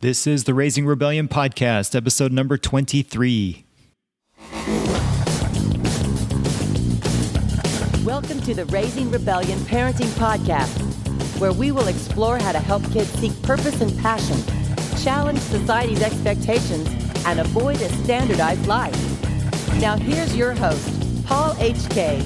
This is the Raising Rebellion podcast, episode number 23. Welcome to the Raising Rebellion Parenting Podcast, where we will explore how to help kids seek purpose and passion, challenge society's expectations, and avoid a standardized life. Now here's your host, Paul H.K.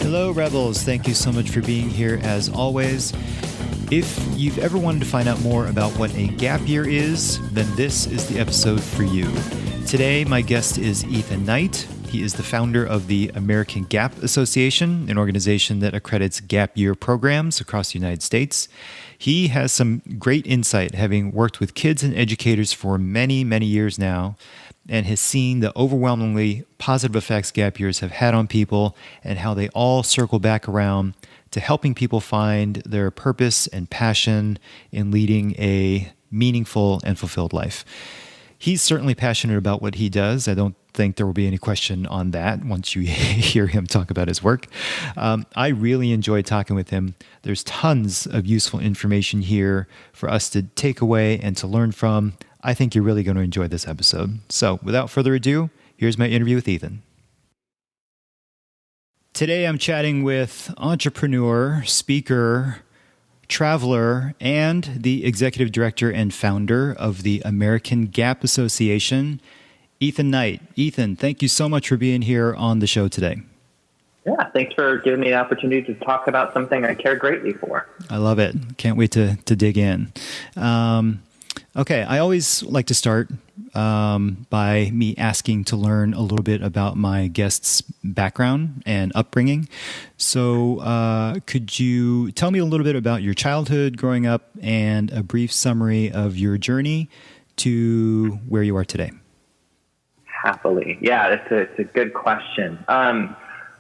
Hello, Rebels. Thank you so much for being here as always. If you've ever wanted to find out more about what a gap year is, then this is the episode for you. Today, my guest is Ethan Knight. He is the founder of the American Gap Association, an organization that accredits gap year programs across the United States. He has some great insight, having worked with kids and educators for many, many years now, and has seen the overwhelmingly positive effects gap years have had on people and how they all circle back around to helping people find their purpose and passion in leading a meaningful and fulfilled life. He's certainly passionate about what he does. I don't think there will be any question on that once you hear him talk about his work. I really enjoyed talking with him. There's tons of useful information here for us to take away and to learn from. I think you're really going to enjoy this episode. So without further ado, here's my interview with Ethan. Today I'm chatting with entrepreneur, speaker, traveler, and the executive director and founder of the American Gap Association, Ethan Knight. Ethan, thank you so much for being here on the show today. Yeah, thanks for giving me the opportunity to talk about something I care greatly for. I love it. Can't wait to dig in. Okay, I always like to start by me asking to learn a little bit about my guest's background and upbringing. So could you tell me a little bit about your childhood growing up and a brief summary of your journey to where you are today? Happily. Yeah, it's a good question.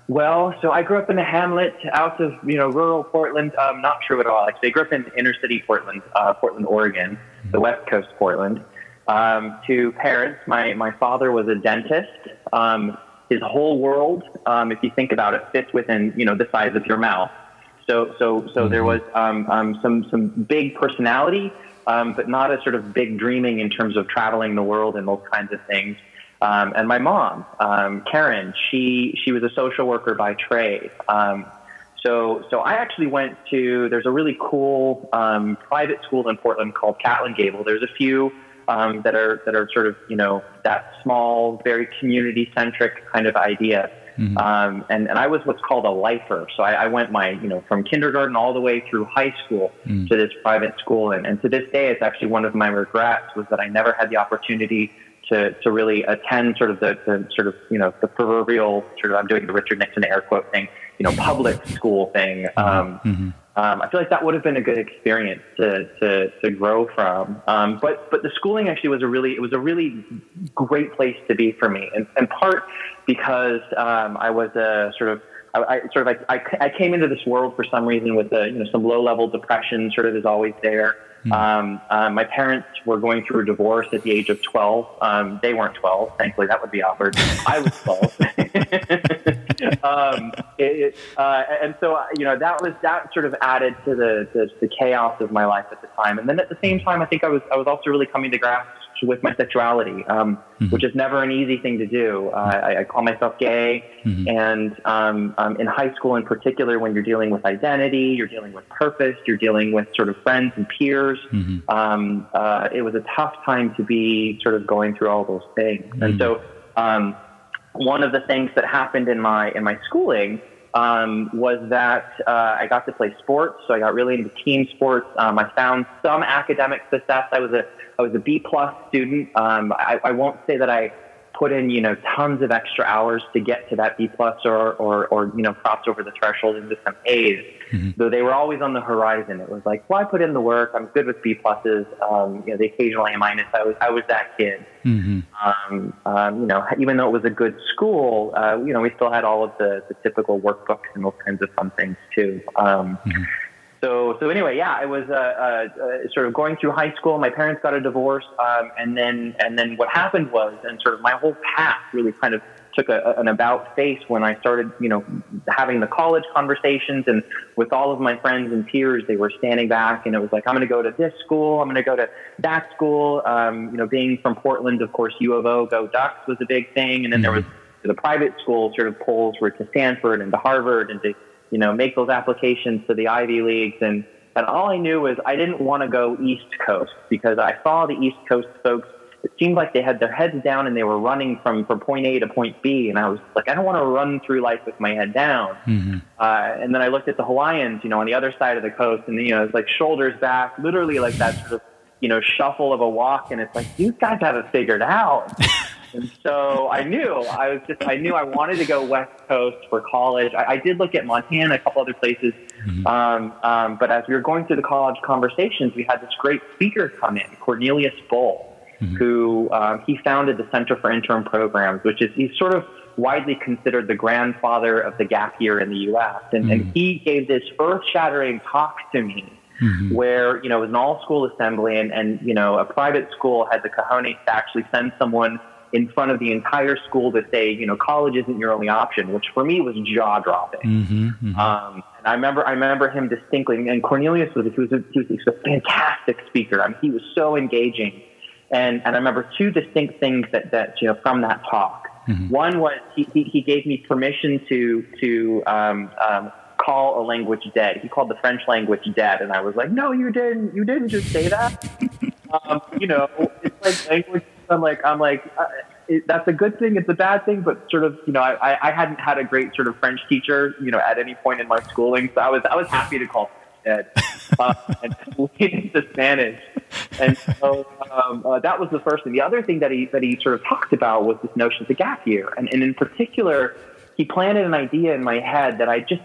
Well, so I grew up in a hamlet out of, rural Portland. Not true at all. Actually, I grew up in inner city Portland, Oregon, the West Coast Portland. To parents, my father was a dentist. His whole world, if you think about it, fits within, the size of your mouth. So there was some big personality, but not a sort of big dreaming in terms of traveling the world and those kinds of things. And my mom, Karen, she was a social worker by trade. So I actually went to, there's a really cool private school in Portland called Catlin Gable. There's a few that are sort of, that small, very community-centric kind of idea. Mm-hmm. And I was what's called a lifer. So I went from kindergarten all the way through high school to this private school. And to this day, it's actually one of my regrets was that I never had the opportunity to really attend sort of the proverbial sort of, I'm doing the Richard Nixon air quote thing, public school thing. I feel like that would have been a good experience to grow from. But the schooling actually was a really great place to be for me, in part because I was I came into this world for some reason with some low level depression sort of is always there. My parents were going through a divorce at the age of 12. They weren't 12. Thankfully, that would be awkward. I was 12. And so, that sort of added to the chaos of my life at the time. And then at the same time, I think I was also really coming to grasp with my sexuality, which is never an easy thing to do. I call myself gay, and in high school in particular, when you're dealing with identity, you're dealing with purpose, you're dealing with sort of friends and peers, it was a tough time to be sort of going through all those things. And so one of the things that happened in my schooling was that I got to play sports, so I got really into team sports. I found some academic success. I was a B+ student. I won't say that I put in tons of extra hours to get to that B+ or cross over the threshold into some A's. Though they were always on the horizon. It was like, well, I put in the work. I'm good with B+. The occasional A-. I was that kid. Even though it was a good school, we still had all of the typical workbooks and those kinds of fun things too. So anyway, yeah, I was sort of going through high school. My parents got a divorce, and then what happened was, and sort of my whole path really kind of took an about face when I started, having the college conversations, and with all of my friends and peers, they were standing back, and it was like, I'm going to go to this school, I'm going to go to that school. Being from Portland, of course, U of O, go Ducks was a big thing. And then there was the private school sort of polls were to Stanford and to Harvard, and to, make those applications to the Ivy Leagues. And all I knew was I didn't want to go East Coast, because I saw the East Coast folks, it seemed like they had their heads down and they were running from point A to point B. And I was like, I don't want to run through life with my head down. And then I looked at the Hawaiians, on the other side of the coast, and, it's like shoulders back, literally like that sort of, shuffle of a walk. And it's like, these guys have it figured out. And so I knew I wanted to go West Coast for college. I did look at Montana, a couple other places. But as we were going through the college conversations, we had this great speaker come in, Cornelius Bull, who he founded the Center for Interim Programs, he's sort of widely considered the grandfather of the gap year in the U.S. And he gave this earth-shattering talk to me, where, it was an all-school assembly, and a private school had the cojones to actually send someone in front of the entire school to say, college isn't your only option, which for me was jaw-dropping. And I remember him distinctly. And Cornelius was a fantastic speaker. I mean, he was so engaging. And I remember two distinct things that from that talk. One was he gave me permission to call a language dead. He called the French language dead, and I was like, no, you didn't. You didn't just say that. It's like language. I'm like, that's a good thing. It's a bad thing, but sort of, I hadn't had a great sort of French teacher, at any point in my schooling, so I was happy to call dead and lead into Spanish. And so that was the first thing. The other thing that he sort of talked about was this notion of the gap year, and in particular, he planted an idea in my head that I just,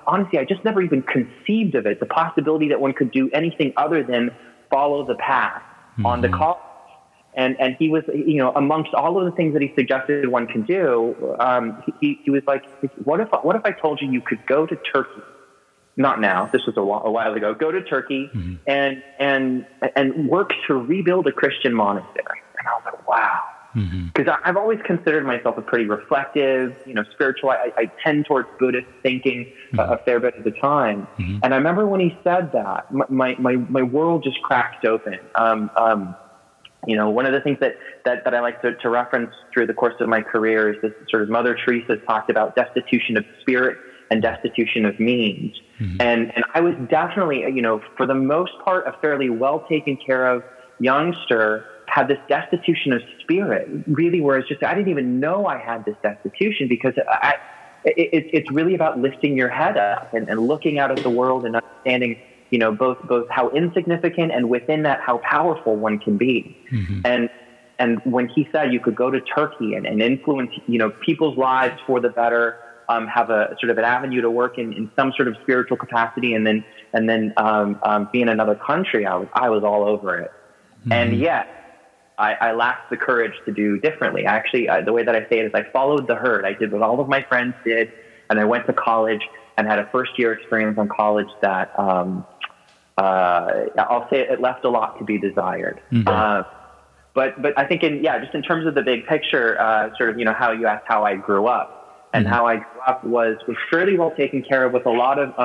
honestly, I just never even conceived of it, the possibility that one could do anything other than follow the path on to college. And he was, amongst all of the things that he suggested one can do, he was like, what if I told you could go to Turkey? Not now. This was a while ago. Go to Turkey and work to rebuild a Christian monastery. And I was like, wow. Because I've always considered myself a pretty reflective, spiritual. I tend towards Buddhist thinking a fair bit of the time. And I remember when he said that, my world just cracked open. One of the things that I like to reference through the course of my career is this sort of Mother Teresa talked about destitution of spirit and destitution of means. And I was definitely, for the most part, a fairly well taken care of youngster, had this destitution of spirit, really, where it's just, I didn't even know I had this destitution, because it's really about lifting your head up and looking out at the world and understanding, both how insignificant and within that how powerful one can be. And when he said you could go to Turkey and influence, people's lives for the better, have a sort of an avenue to work in some sort of spiritual capacity, and then be in another country, I was all over it. And yet I lacked the courage to do differently. Actually, the way that I say it is I followed the herd. I did what all of my friends did, and I went to college and had a first-year experience on college that I'll say it left a lot to be desired. But I think just in terms of the big picture, sort of, how you asked how I grew up, and how I grew up was fairly well taken care of, with a lot of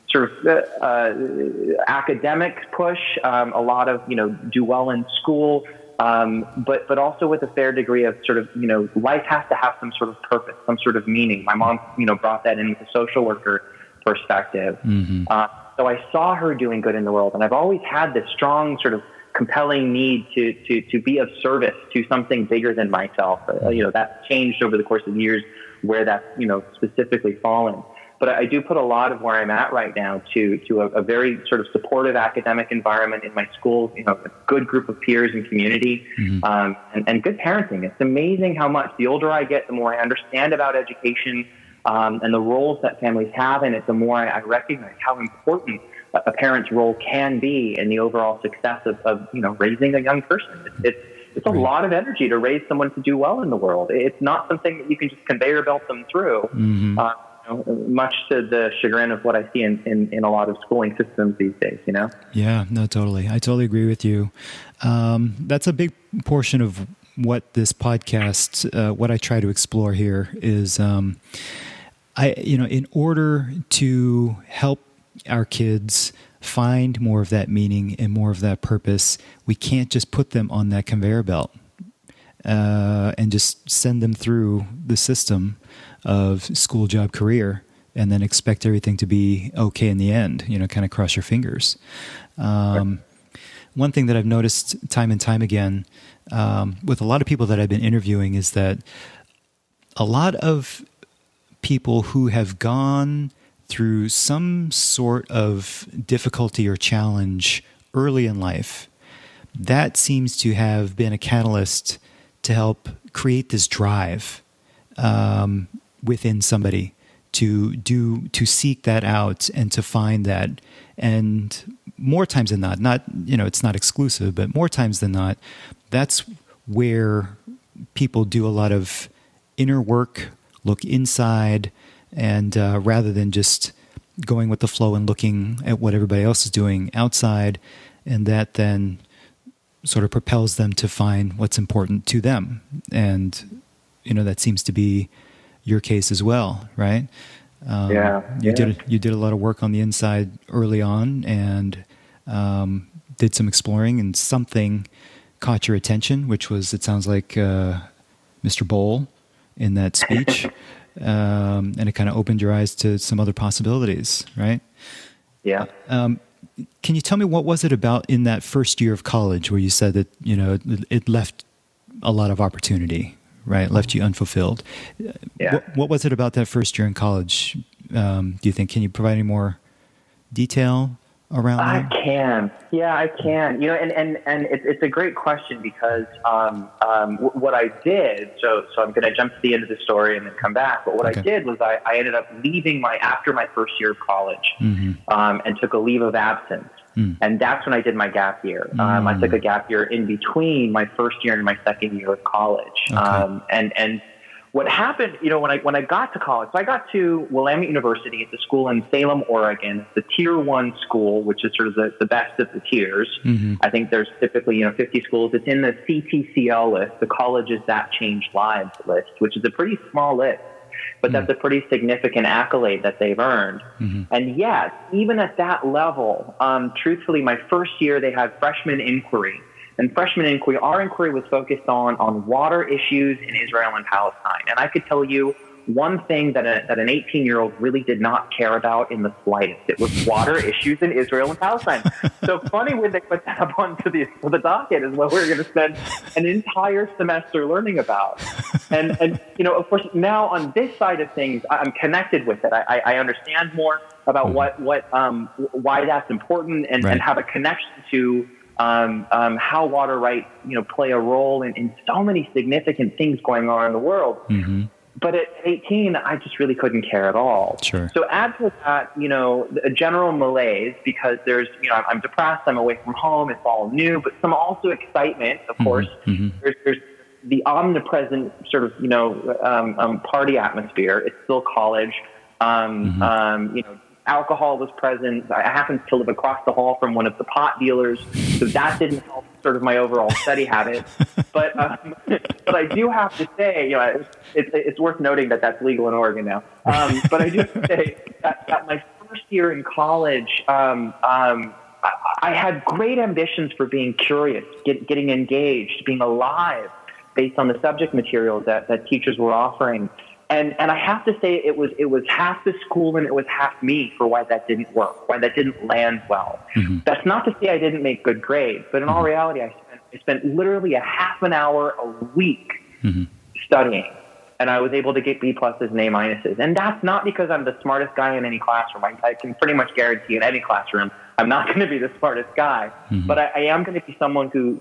sort of academic push, a lot of do well in school, but also with a fair degree of sort of life has to have some sort of purpose, some sort of meaning. My mom brought that in with a social worker perspective. So I saw her doing good in the world, and I've always had this strong sort of compelling need to be of service to something bigger than myself. That's changed over the course of years where that's specifically fallen. But I do put a lot of where I'm at right now to a very sort of supportive academic environment in my school, a good group of peers and community, and good parenting. It's amazing how much, the older I get, the more I understand about education and the roles that families have in it, the more I recognize how important a parent's role can be in the overall success of raising a young person. It's a lot of energy to raise someone to do well in the world. It's not something that you can just conveyor belt them through. Much to the chagrin of what I see in a lot of schooling systems these days, Yeah, no, totally. I totally agree with you. That's a big portion of what this podcast, what I try to explore here is, in order to help our kids find more of that meaning and more of that purpose, we can't just put them on that conveyor belt and just send them through the system of school, job, career, and then expect everything to be okay in the end, kind of cross your fingers. One thing that I've noticed time and time again with a lot of people that I've been interviewing is that a lot of people who have gone through some sort of difficulty or challenge early in life, that seems to have been a catalyst to help create this drive within somebody to seek that out and to find that. And more times than not, it's not exclusive, but more times than not, that's where people do a lot of inner work, look inside, and rather than just going with the flow and looking at what everybody else is doing outside, and that then sort of propels them to find what's important to them. And, that seems to be your case as well, right? You did a lot of work on the inside early on and did some exploring, and something caught your attention, which was, it sounds like, Mr. Bowl in that speech. And it kind of opened your eyes to some other possibilities, right? Yeah. Can you tell me what was it about in that first year of college where you said that, it left a lot of opportunity, right? Left you unfulfilled. Yeah. What was it about that first year in college? Do you think? Can you provide any more detail around that? I can. Yeah, I can. And it's a great question because what I did. So I'm going to jump to the end of the story and then come back. But what I did was I ended up leaving after my first year of college, and took a leave of absence. And that's when I did my gap year. I took a gap year in between my first year and my second year of college. And what happened, when I got to college, so I got to Willamette University. It's a school in Salem, Oregon. It's a tier 1 school, which is sort of the best of the tiers. I think there's typically, 50 schools. It's in the CTCL list, the Colleges That Changed Lives list, which is a pretty small list. But that's a pretty significant accolade that they've earned. And yes, even at that level, truthfully, my first year, they had freshman inquiry. And freshman inquiry, our inquiry was focused on water issues in Israel and Palestine. And I could tell you one thing that an 18-year-old really did not care about in the slightest. It was water issues in Israel and Palestine. So funny when they put that up onto the docket is what we're going to spend an entire semester learning about. And of course, now on this side of things, I'm connected with it. I understand more about why that's important and have a connection to how water rights, play a role in so many significant things going on in the world. But at 18, I just really couldn't care at all. Sure. So add to that, a general malaise because there's, I'm depressed, I'm away from home, it's all new, but some also excitement, of course. There's the omnipresent sort of, party atmosphere. It's still college. Alcohol was present. I happened to live across the hall from one of the pot dealers, so that didn't help sort of my overall study habits. But I do have to say, it's worth noting that that's legal in Oregon now. But I do have to say that my first year in college, I had great ambitions for being curious, getting engaged, being alive, based on the subject material that teachers were offering. And I have to say it was half the school and it was half me for why that didn't work, why that didn't land well. That's not to say I didn't make good grades, but in all reality, I spent literally a half an hour a week studying, and I was able to get B pluses and A minuses. And that's not because I'm the smartest guy in any classroom. I can pretty much guarantee in any classroom I'm not going to be the smartest guy, but I am going to be someone who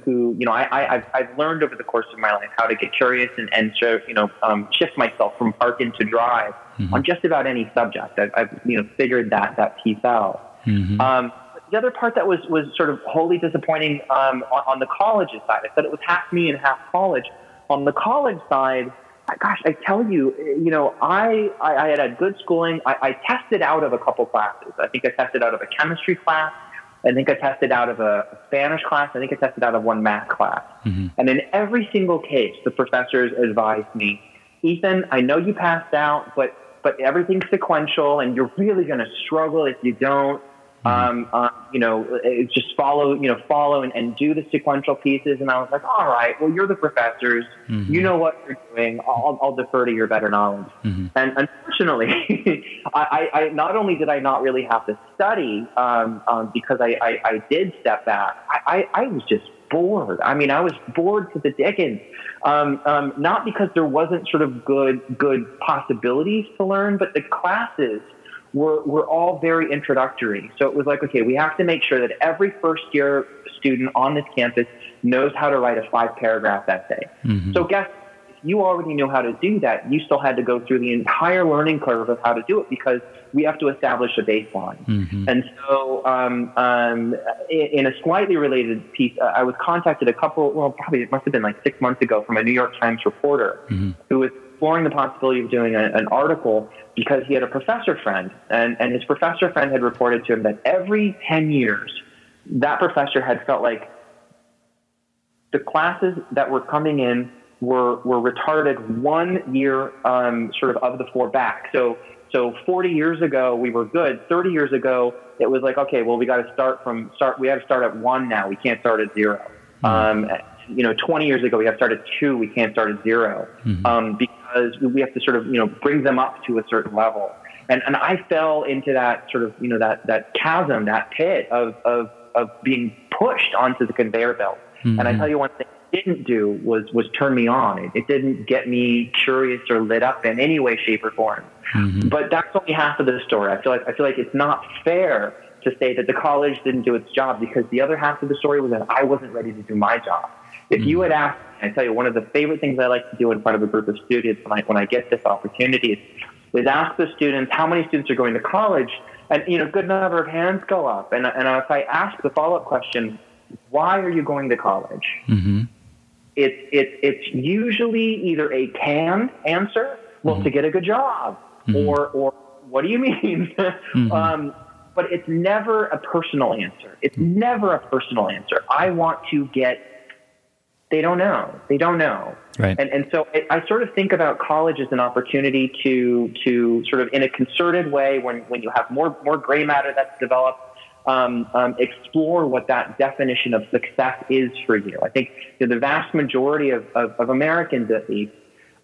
I've learned over the course of my life how to get curious and shift myself from park into drive on just about any subject. I've figured that piece out. The other part that was sort of wholly disappointing on the college's side, I said it was half me and half college. On the college side, gosh, I tell you, I had good schooling. I tested out of a couple classes. I think I tested out of a chemistry class. I think I tested out of a Spanish class. I think I tested out of one math class. And in every single case, the professors advised me, Ethan, I know you passed out, but everything's sequential, and you're really going to struggle if you don't. Just follow and do the sequential pieces. And I was like, all right, well, you're the professors. You know what you're doing. I'll defer to your better knowledge. And unfortunately, I not only did I not really have to study because I did step back, I was just bored. I mean, I was bored to the dickens. Not because there wasn't sort of good possibilities to learn, but the classes were all very introductory. So it was like, okay, we have to make sure that every first year student on this campus knows how to write a 5-paragraph essay. So guess if you already knew how to do that, you still had to go through the entire learning curve of how to do it because we have to establish a baseline. And so in a slightly related piece, I was contacted it must have been like 6 months ago from a New York Times reporter who was exploring the possibility of doing an article because he had a professor friend, and his professor friend had reported to him that every 10 years, that professor had felt like the classes that were coming in were retarded 1 year sort of the 4 back. So 40 years ago, we were good. 30 years ago, it was like, okay, well, we got to we have to start at 1 now. We can't start at 0. 20 years ago, we have to start at 2. We can't start at 0 because we have to sort of, bring them up to a certain level. And I fell into that sort of, that chasm, that pit of being pushed onto the conveyor belt. And I tell you one thing it didn't do was turn me on. It didn't get me curious or lit up in any way, shape, or form. But that's only half of the story. I feel like it's not fair to say that the college didn't do its job because the other half of the story was that I wasn't ready to do my job. If you had asked me, I tell you, one of the favorite things I like to do in front of a group of students when I get this opportunity is ask the students how many students are going to college, and a good number of hands go up. And if I ask the follow-up question, why are you going to college? It's usually either a canned answer, well, to get a good job, or what do you mean? But it's never a personal answer. It's never a personal answer. I want to get, they don't know. Right. And so I sort of think about college as an opportunity to sort of in a concerted way, when you have more gray matter that's developed, explore what that definition of success is for you. I think the vast majority of Americans, at least,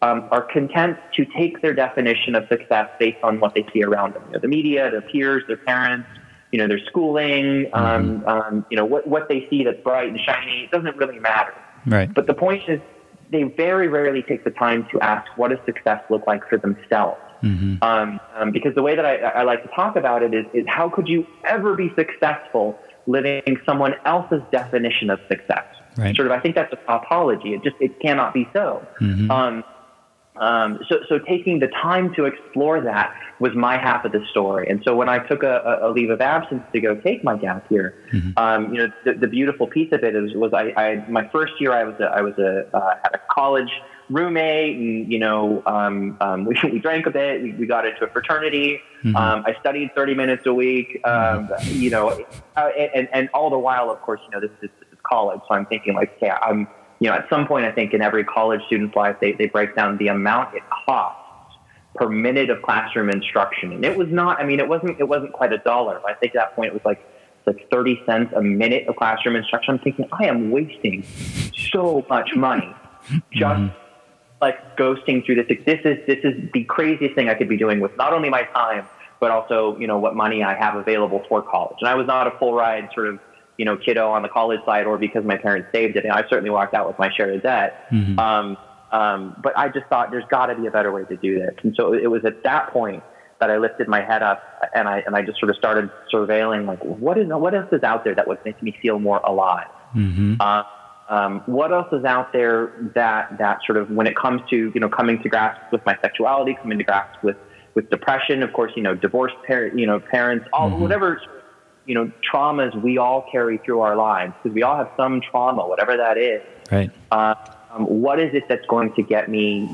are content to take their definition of success based on what they see around them. The media, their peers, their parents, their schooling, what they see that's bright and shiny. It doesn't really matter. Right. But the point is, they very rarely take the time to ask, what does success look like for themselves? Because the way that I like to talk about it is how could you ever be successful living someone else's definition of success? Right. Sort of, I think that's a tautology. It cannot be so. So taking the time to explore that was my half of the story. And so when I took a leave of absence to go take my gap year, the beautiful piece of it was I my first year I had a college roommate, and we drank a bit. We got into a fraternity. I studied 30 minutes a week. And all the while, of course, this is college. So I'm thinking like, okay, at some point, I think in every college student's life, they break down the amount it costs per minute of classroom instruction. And it was not, it wasn't quite $1. I think at that point it was like 30 cents a minute of classroom instruction. I'm thinking, I am wasting so much money just like ghosting through this. This is the craziest thing I could be doing with not only my time, but also, what money I have available for college. And I was not a full ride sort of, kiddo on the college side, or because my parents saved it. And I certainly walked out with my share of debt. But I just thought there's got to be a better way to do this. And so it was at that point that I lifted my head up and I just sort of started surveilling, like, what else is out there that would make me feel more alive? What else is out there that sort of, when it comes to, coming to grasp with my sexuality, coming to grasp with depression, of course, divorced parents, all whatever, traumas we all carry through our lives, because we all have some trauma, whatever that is. Right. What is it that's going to get me,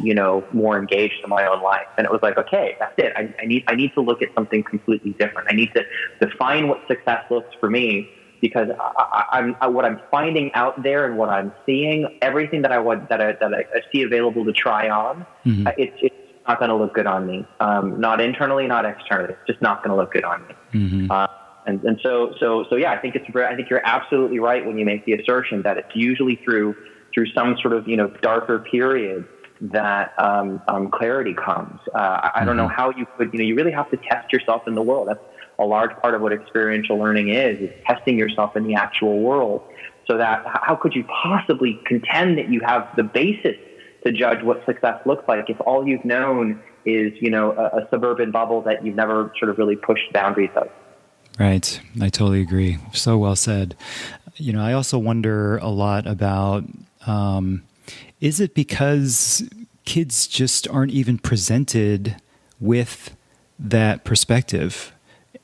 more engaged in my own life? And it was like, okay, that's it. I need to look at something completely different. I need to define what success looks for me because what I'm finding out there and what I'm seeing, everything that I see available to try on, it's not going to look good on me. Not internally, not externally. It's just not going to look good on me. And so yeah, I think you're absolutely right when you make the assertion that it's usually through some sort of, darker period that clarity comes. I don't know how you could, you really have to test yourself in the world. That's a large part of what experiential learning is testing yourself in the actual world. So that how could you possibly contend that you have the basis to judge what success looks like if all you've known is, a suburban bubble that you've never sort of really pushed boundaries of? Right. I totally agree. So well said. I also wonder a lot about, is it because kids just aren't even presented with that perspective?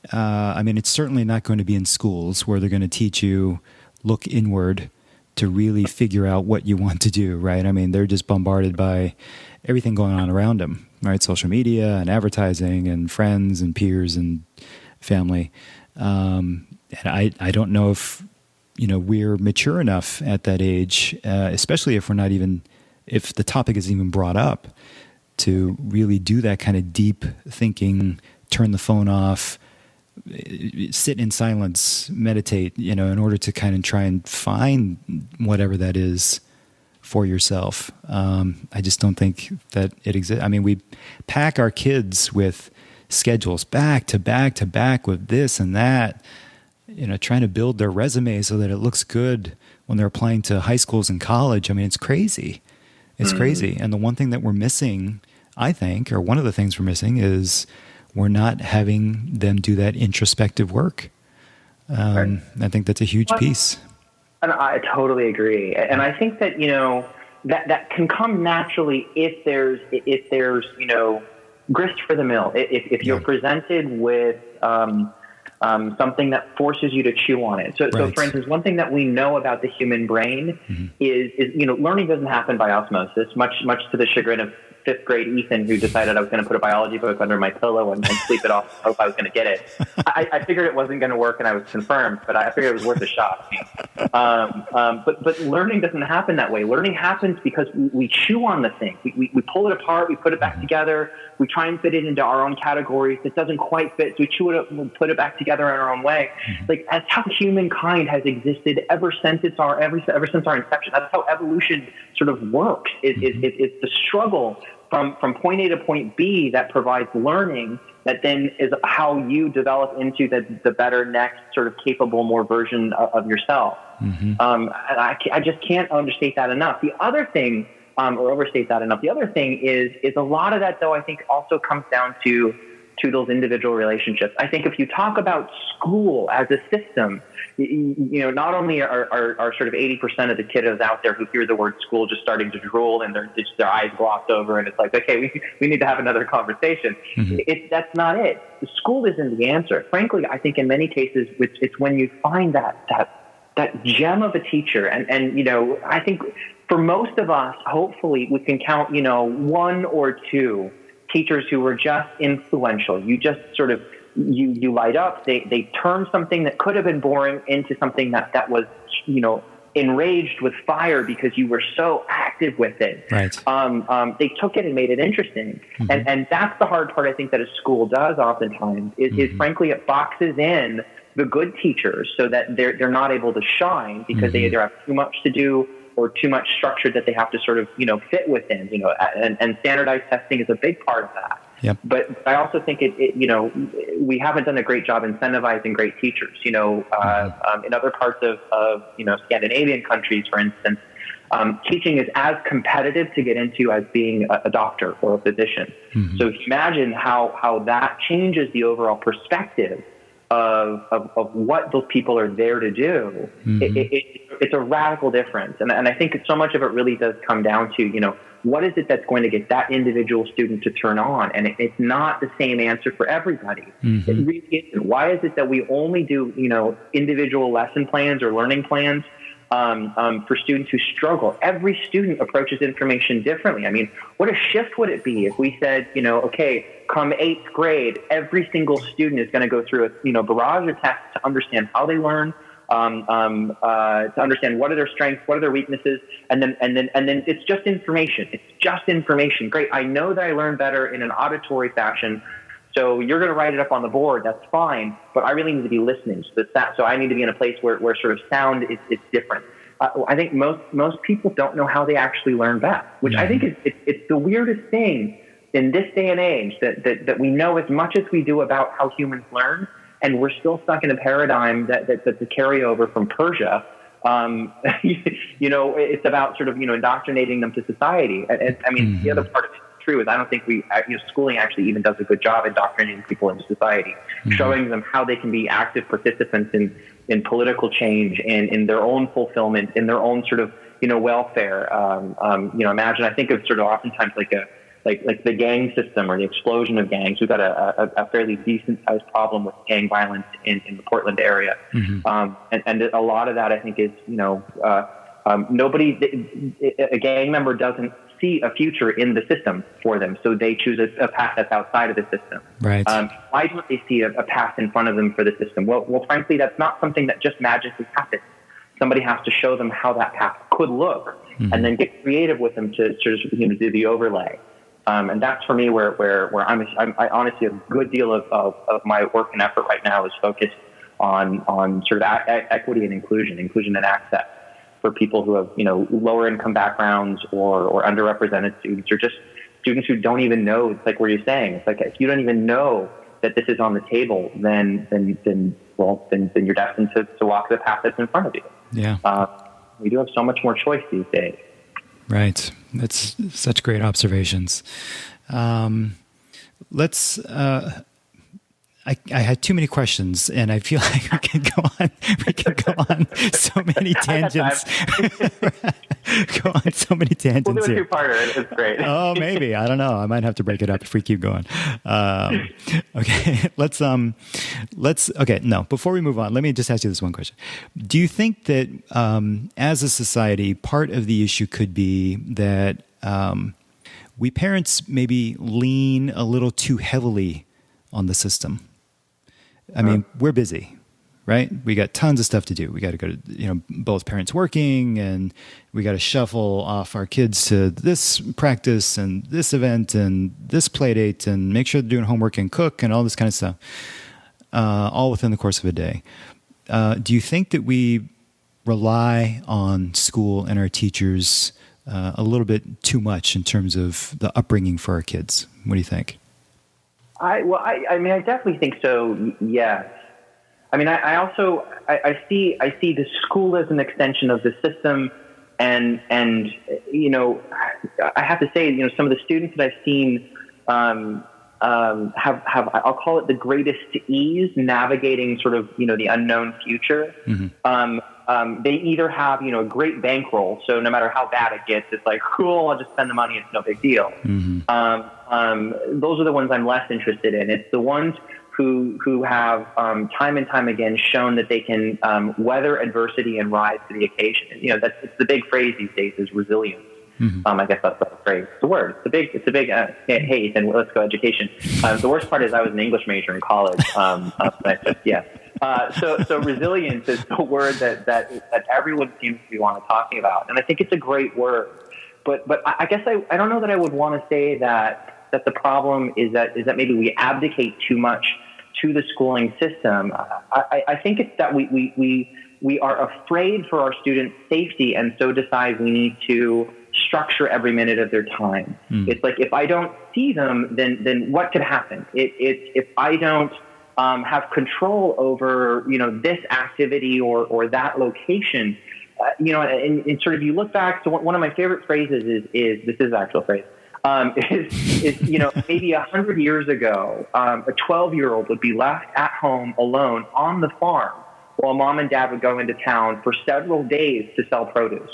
It's certainly not going to be in schools where they're going to teach you look inward to really figure out what you want to do, right? They're just bombarded by everything going on around them, right? Social media and advertising and friends and peers and family. And I don't know if, we're mature enough at that age, especially if if the topic is even brought up, to really do that kind of deep thinking, turn the phone off, sit in silence, meditate, in order to kind of try and find whatever that is for yourself. I just don't think that it exists. We pack our kids with schedules back to back to back with this and that, trying to build their resume so that it looks good when they're applying to high schools and college. It's crazy. It's crazy. And the one thing that we're missing, I think, or one of the things we're missing, is we're not having them do that introspective work. I think that's a huge piece. And I totally agree. And I think that, that can come naturally if there's grist for the mill. If you're presented with something that forces you to chew on it. So for instance, one thing that we know about the human brain is learning doesn't happen by osmosis, much to the chagrin of fifth grade Ethan, who decided I was going to put a biology book under my pillow and sleep it off. I hope I was going to get it. I figured it wasn't going to work, and I was confirmed, but I figured it was worth a shot. But learning doesn't happen that way. Learning happens because we chew on the thing. We pull it apart, we put it back together, we try and fit it into our own categories. It doesn't quite fit, so we chew it up and we'll put it back together in our own way. That's how humankind has existed ever since our inception. That's how evolution sort of works. It's the struggle from point A to point B that provides learning, that then is how you develop into the better, next sort of capable, more version of yourself. And I just can't understate that enough. The other thing, or overstate that enough, the other thing is a lot of that, though, I think also comes down to those individual relationships. I think if you talk about school as a system, not only are sort of 80% of the kiddos out there who hear the word school just starting to drool and their eyes gloss over, and it's like, okay, we need to have another conversation. That's not it. The school isn't the answer. Frankly, I think in many cases, it's when you find that gem of a teacher. And I think for most of us, hopefully we can count, one or two teachers who were just influential. You just sort of, you light up. They turn something that could have been boring into something that was, enraged with fire because you were so active with it. Right. They took it and made it interesting. And that's the hard part, I think, that a school does oftentimes is frankly, it boxes in the good teachers so that they're not able to shine because they either have too much to do or too much structure that they have to sort of, fit within, and standardized testing is a big part of that. Yep. But I also think we haven't done a great job incentivizing great teachers. In other parts of Scandinavian countries, for instance, teaching is as competitive to get into as being a doctor or a physician. So if you imagine how that changes the overall perspective of what those people are there to do. It's a radical difference. And I think so much of it really does come down to, what is it that's going to get that individual student to turn on? And it's not the same answer for everybody. It really isn't. Why is it that we only do, individual lesson plans or learning plans for students who struggle? Every student approaches information differently. What a shift would it be if we said, okay, come 8th grade, every single student is going to go through a barrage of tests to understand how they learn, to understand what are their strengths, what are their weaknesses, and then it's just information. It's just information. Great. I know that I learn better in an auditory fashion. So you're going to write it up on the board. That's fine. But I really need to be listening. So I need to be in a place where sort of sound is different. I think most people don't know how they actually learn best, which I think it's the weirdest thing in this day and age that we know as much as we do about how humans learn, and we're still stuck in a paradigm that's a carryover from Persia. It's about sort of indoctrinating them to society. And I mean, the other part of it true is I don't think schooling actually even does a good job indoctrinating people into society, showing them how they can be active participants in political change and in their own fulfillment, in their own sort of welfare. Imagine, I think of sort of oftentimes like the gang system or the explosion of gangs. We've got a fairly decent sized problem with gang violence in the Portland area, and a lot of that I think is a gang member doesn't see a future in the system for them, so they choose a path that's outside of the system. Right. Why don't they see a path in front of them for the system? Well, frankly, that's not something that just magically happens. Somebody has to show them how that path could look, and then get creative with them to sort of do the overlay. And that's for me where I honestly a good deal of my work and effort right now is focused on sort of equity and inclusion and access for people who have lower income backgrounds or underrepresented students, or just students who don't even know. It's like what you're saying. It's like if you don't even know that this is on the table, then you're destined to walk the path that's in front of you. Yeah. We do have so much more choice these days. Right. That's such great observations. Let's. I had too many questions, and I feel like we can go on. We can go on so many tangents. Go on so many tangents. We'll do a here. two-parter. It's great. Oh, maybe. I don't know. I might have to break it up if we keep going. Okay. Let's. Okay. No. Before we move on, let me just ask you this one question. Do you think that as a society, part of the issue could be that we parents maybe lean a little too heavily on the system? I mean, we're busy, right? We got tons of stuff to do. We got to go to, both parents working, and we got to shuffle off our kids to this practice and this event and this play date and make sure they're doing homework and cook and all this kind of stuff, all within the course of a day. Do you think that we rely on school and our teachers a little bit too much in terms of the upbringing for our kids? What do you think? I mean, I definitely think so. Yes. I mean, I see the school as an extension of the system, and I have to say, some of the students that I've seen have I'll call it the greatest ease navigating sort of the unknown future. They either have a great bankroll, so no matter how bad it gets, it's like cool, I'll just spend the money, it's no big deal. Those are the ones I'm less interested in. It's the ones who have time and time again shown that they can weather adversity and rise to the occasion. It's the big phrase these days is resilience. I guess that's the phrase. It's the word. It's a big hey, Ethan, let's go education. The worst part is I was an English major in college. So resilience is the word that everyone seems to be talking about, and I think it's a great word. But I guess I don't know that I would want to say that the problem is that maybe we abdicate too much to the schooling system. I think it's that we are afraid for our students' safety, and so decide we need to structure every minute of their time. It's like, if I don't see them, then what could happen? If I don't have control over this activity or that location, and sort of you look back. So one of my favorite phrases is this is an actual phrase. Is maybe 100 years ago, a 12-year-old would be left at home alone on the farm while mom and dad would go into town for several days to sell produce.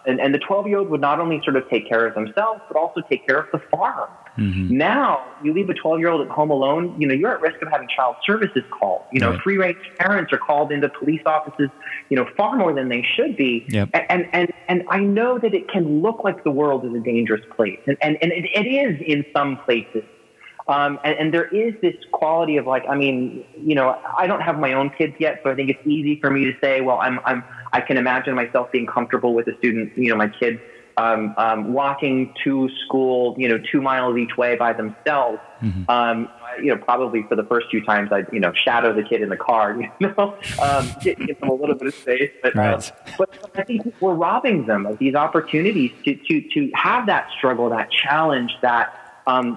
And the 12-year-old would not only sort of take care of themselves, but also take care of the farm. Now, you leave a 12-year-old at home alone, you're at risk of having child services called. Right. Free-range parents are called into police offices, far more than they should be. Yep. And I know that it can look like the world is a dangerous place. And it is in some places. And there is this quality of like, I mean, I don't have my own kids yet, so I think it's easy for me to say, well, I can imagine myself being comfortable with a student, my kids, walking to school, 2 miles each way by themselves. Probably for the first few times I'd, shadow the kid in the car, give them a little bit of space. But, right. But I think we're robbing them of these opportunities to have that struggle, that challenge, that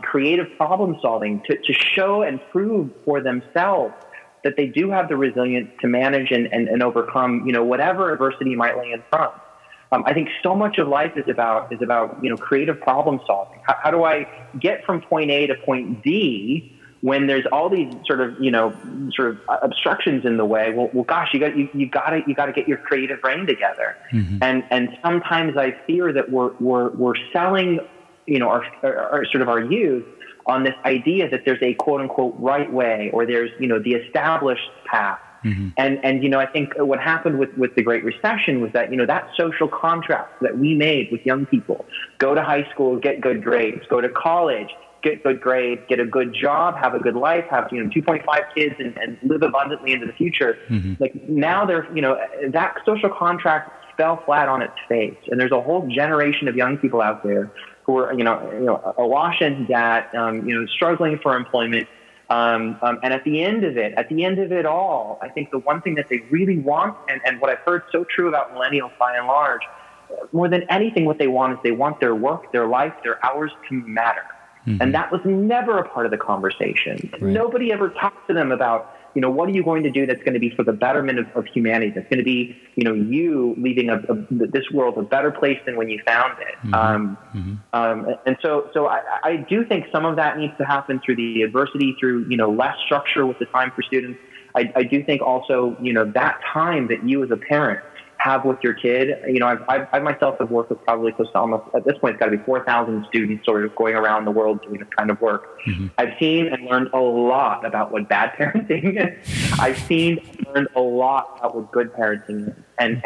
creative problem solving, to show and prove for themselves that they do have the resilience to manage and overcome, whatever adversity might lay in front. I think so much of life is about creative problem solving. How do I get from point A to point D when there's all these sort of obstructions in the way? Well, gosh, you got to get your creative brain together. And sometimes I fear that we're selling our youth on this idea that there's a quote unquote right way, or there's the established path. And I think what happened with the Great Recession was that, that social contract that we made with young people, go to high school, get good grades, go to college, get good grades, get a good job, have a good life, have, 2.5 kids and live abundantly into the future. Like now that social contract fell flat on its face. And there's a whole generation of young people out there who are, awash in debt, struggling for employment. And at the end of it all, I think the one thing that they really want, and what I've heard so true about millennials by and large, more than anything, what they want is they want their work, their life, their hours to matter. And that was never a part of the conversation. Right. Nobody ever talked to them about, what are you going to do that's going to be for the betterment of humanity? That's going to be, you leaving this world a better place than when you found it. And so I do think some of that needs to happen through the adversity, through, less structure with the time for students. I do think also, that time that you as a parent have with your kid. I myself have worked with probably close to almost, at this point, it's got to be 4,000 students sort of going around the world doing this kind of work. I've seen and learned a lot about what bad parenting is. I've seen and learned a lot about what good parenting is. And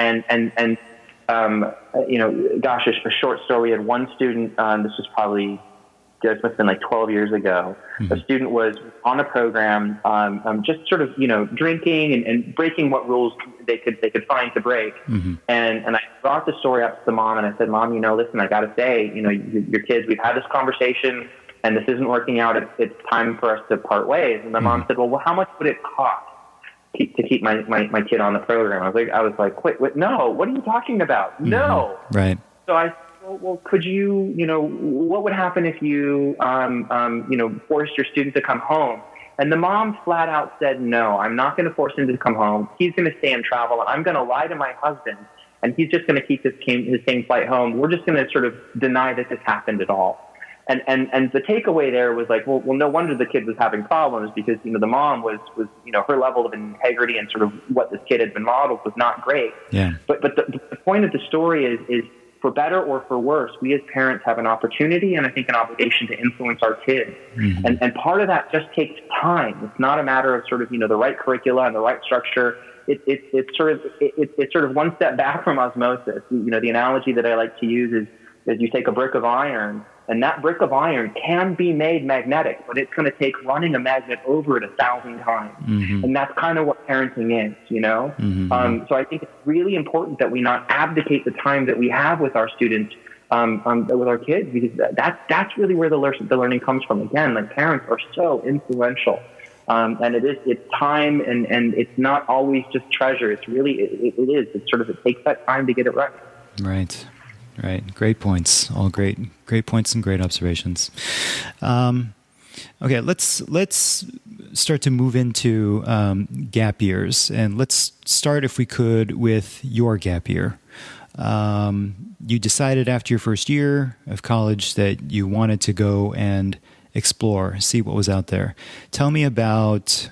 a short story. We had one student, this must have been like 12 years ago. A student was on a program, just sort of, drinking and breaking what rules they could find to break. And I brought the story up to the mom and I said, Mom, listen, I got to say, your kids, we've had this conversation and this isn't working out. It's time for us to part ways. And the mom said, well, how much would it cost to keep my kid on the program? I was like, wait, no, what are you talking about? No. Right. So I well, could you, what would happen if you, forced your student to come home? And the mom flat out said, no, I'm not going to force him to come home. He's going to stay and travel, and I'm going to lie to my husband, and he's just going to keep his same flight home. We're just going to sort of deny that this happened at all. And the takeaway there was like, well, no wonder the kid was having problems, because, the mom was, her level of integrity and sort of what this kid had been modeled was not great. Yeah. But the point of the story is for better or for worse, we as parents have an opportunity and I think an obligation to influence our kids. And part of that just takes time. It's not a matter of sort of, the right curricula and the right structure. It's sort of one step back from osmosis. The analogy that I like to use is you take a brick of iron, and that brick of iron can be made magnetic, but it's going to take running a magnet over it 1,000 times. And that's kind of what parenting is, So I think it's really important that we not abdicate the time that we have with our students, with our kids, because that's really where the learning comes from. Again, like, parents are so influential. And it's time, and it's not always just treasure. It's really, it is. It takes that time to get it right. Right. Great points. All great points and great observations. Okay, let's start to move into gap years, and let's start, if we could, with your gap year. You decided after your first year of college that you wanted to go and explore, see what was out there. Tell me about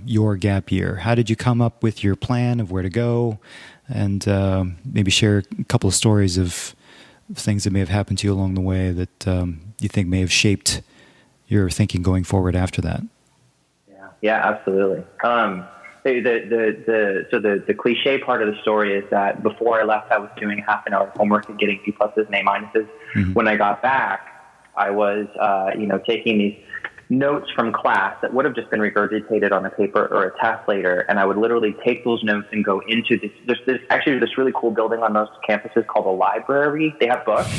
your gap year. How did you come up with your plan of where to go? And maybe share a couple of stories of things that may have happened to you along the way that you think may have shaped your thinking going forward after that. Yeah, absolutely. The cliche part of the story is that before I left, I was doing half an hour of homework and getting B pluses and A minuses. When I got back, I was, taking notes from class that would have just been regurgitated on a paper or a test later. And I would literally take those notes and go into this really cool building on most campuses called a library. They have books.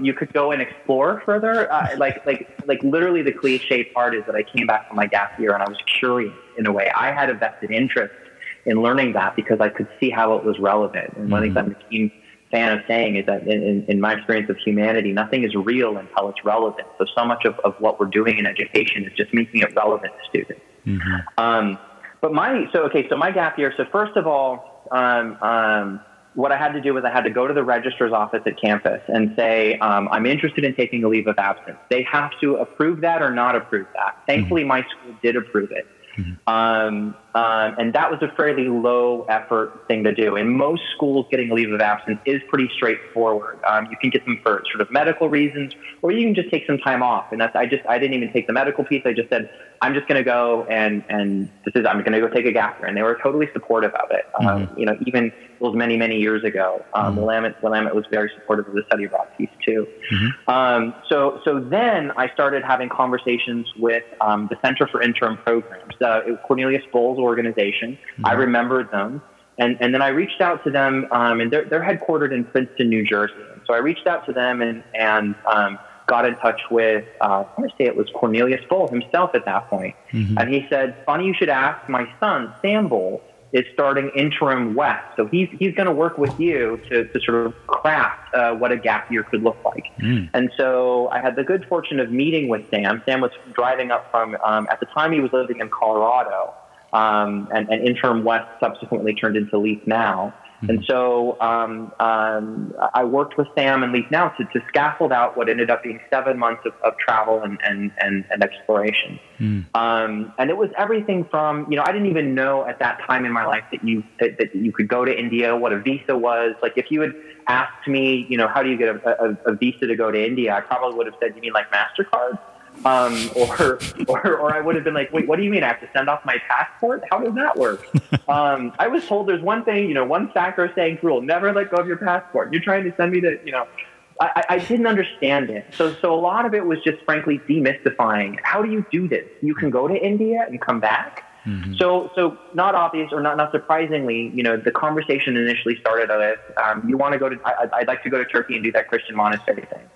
You could go and explore further. Like literally the cliche part is that I came back from my gap year and I was curious in a way. I had a vested interest in learning that because I could see how it was relevant. And one of the things I'm a keen fan of saying is that in my experience of humanity, nothing is real until it's relevant. So much of what we're doing in education is just making it relevant to students. But my gap year. So first of all, what I had to do was I had to go to the registrar's office at campus and say, I'm interested in taking a leave of absence. They have to approve that or not approve that. Thankfully, my school did approve it. And that was a fairly low effort thing to do. In most schools, getting a leave of absence is pretty straightforward. You can get them for sort of medical reasons, or you can just take some time off. And I didn't even take the medical piece. I just said, I'm just going to go and I'm going to go take a gap year. And they were totally supportive of it. Even it was many, many years ago. Willamette was very supportive of the study abroad piece too. So then I started having conversations with the Center for Interim Programs. It was Cornelius Bull's organization. I remembered them. And then I reached out to them, and they're headquartered in Princeton, New Jersey. So I reached out to them and got in touch with, I want to say it was Cornelius Bull himself at that point. And he said, funny you should ask, my son, Sam Bull, is starting Interim West. So he's going to work with you to sort of craft what a gap year could look like. And so I had the good fortune of meeting with Sam. Sam was driving up from, at the time he was living in Colorado, and Interim West subsequently turned into Leap Now. And so I worked with Sam and Leap Now to scaffold out what ended up being 7 months of travel and exploration. And it was everything from, I didn't even know at that time in my life that you could go to India, what a visa was. Like if you had asked me, how do you get a visa to go to India, I probably would have said, you mean like MasterCard? Or I would have been like, wait, what do you mean? I have to send off my passport? How does that work? I was told there's one thing, one sacrosanct rule: never let go of your passport. You're trying to send me I didn't understand it. So a lot of it was just frankly demystifying. How do you do this? You can go to India and come back. So not obvious or not surprisingly, the conversation initially started with, you want to go to, I'd like to go to Turkey and do that Christian monastery thing.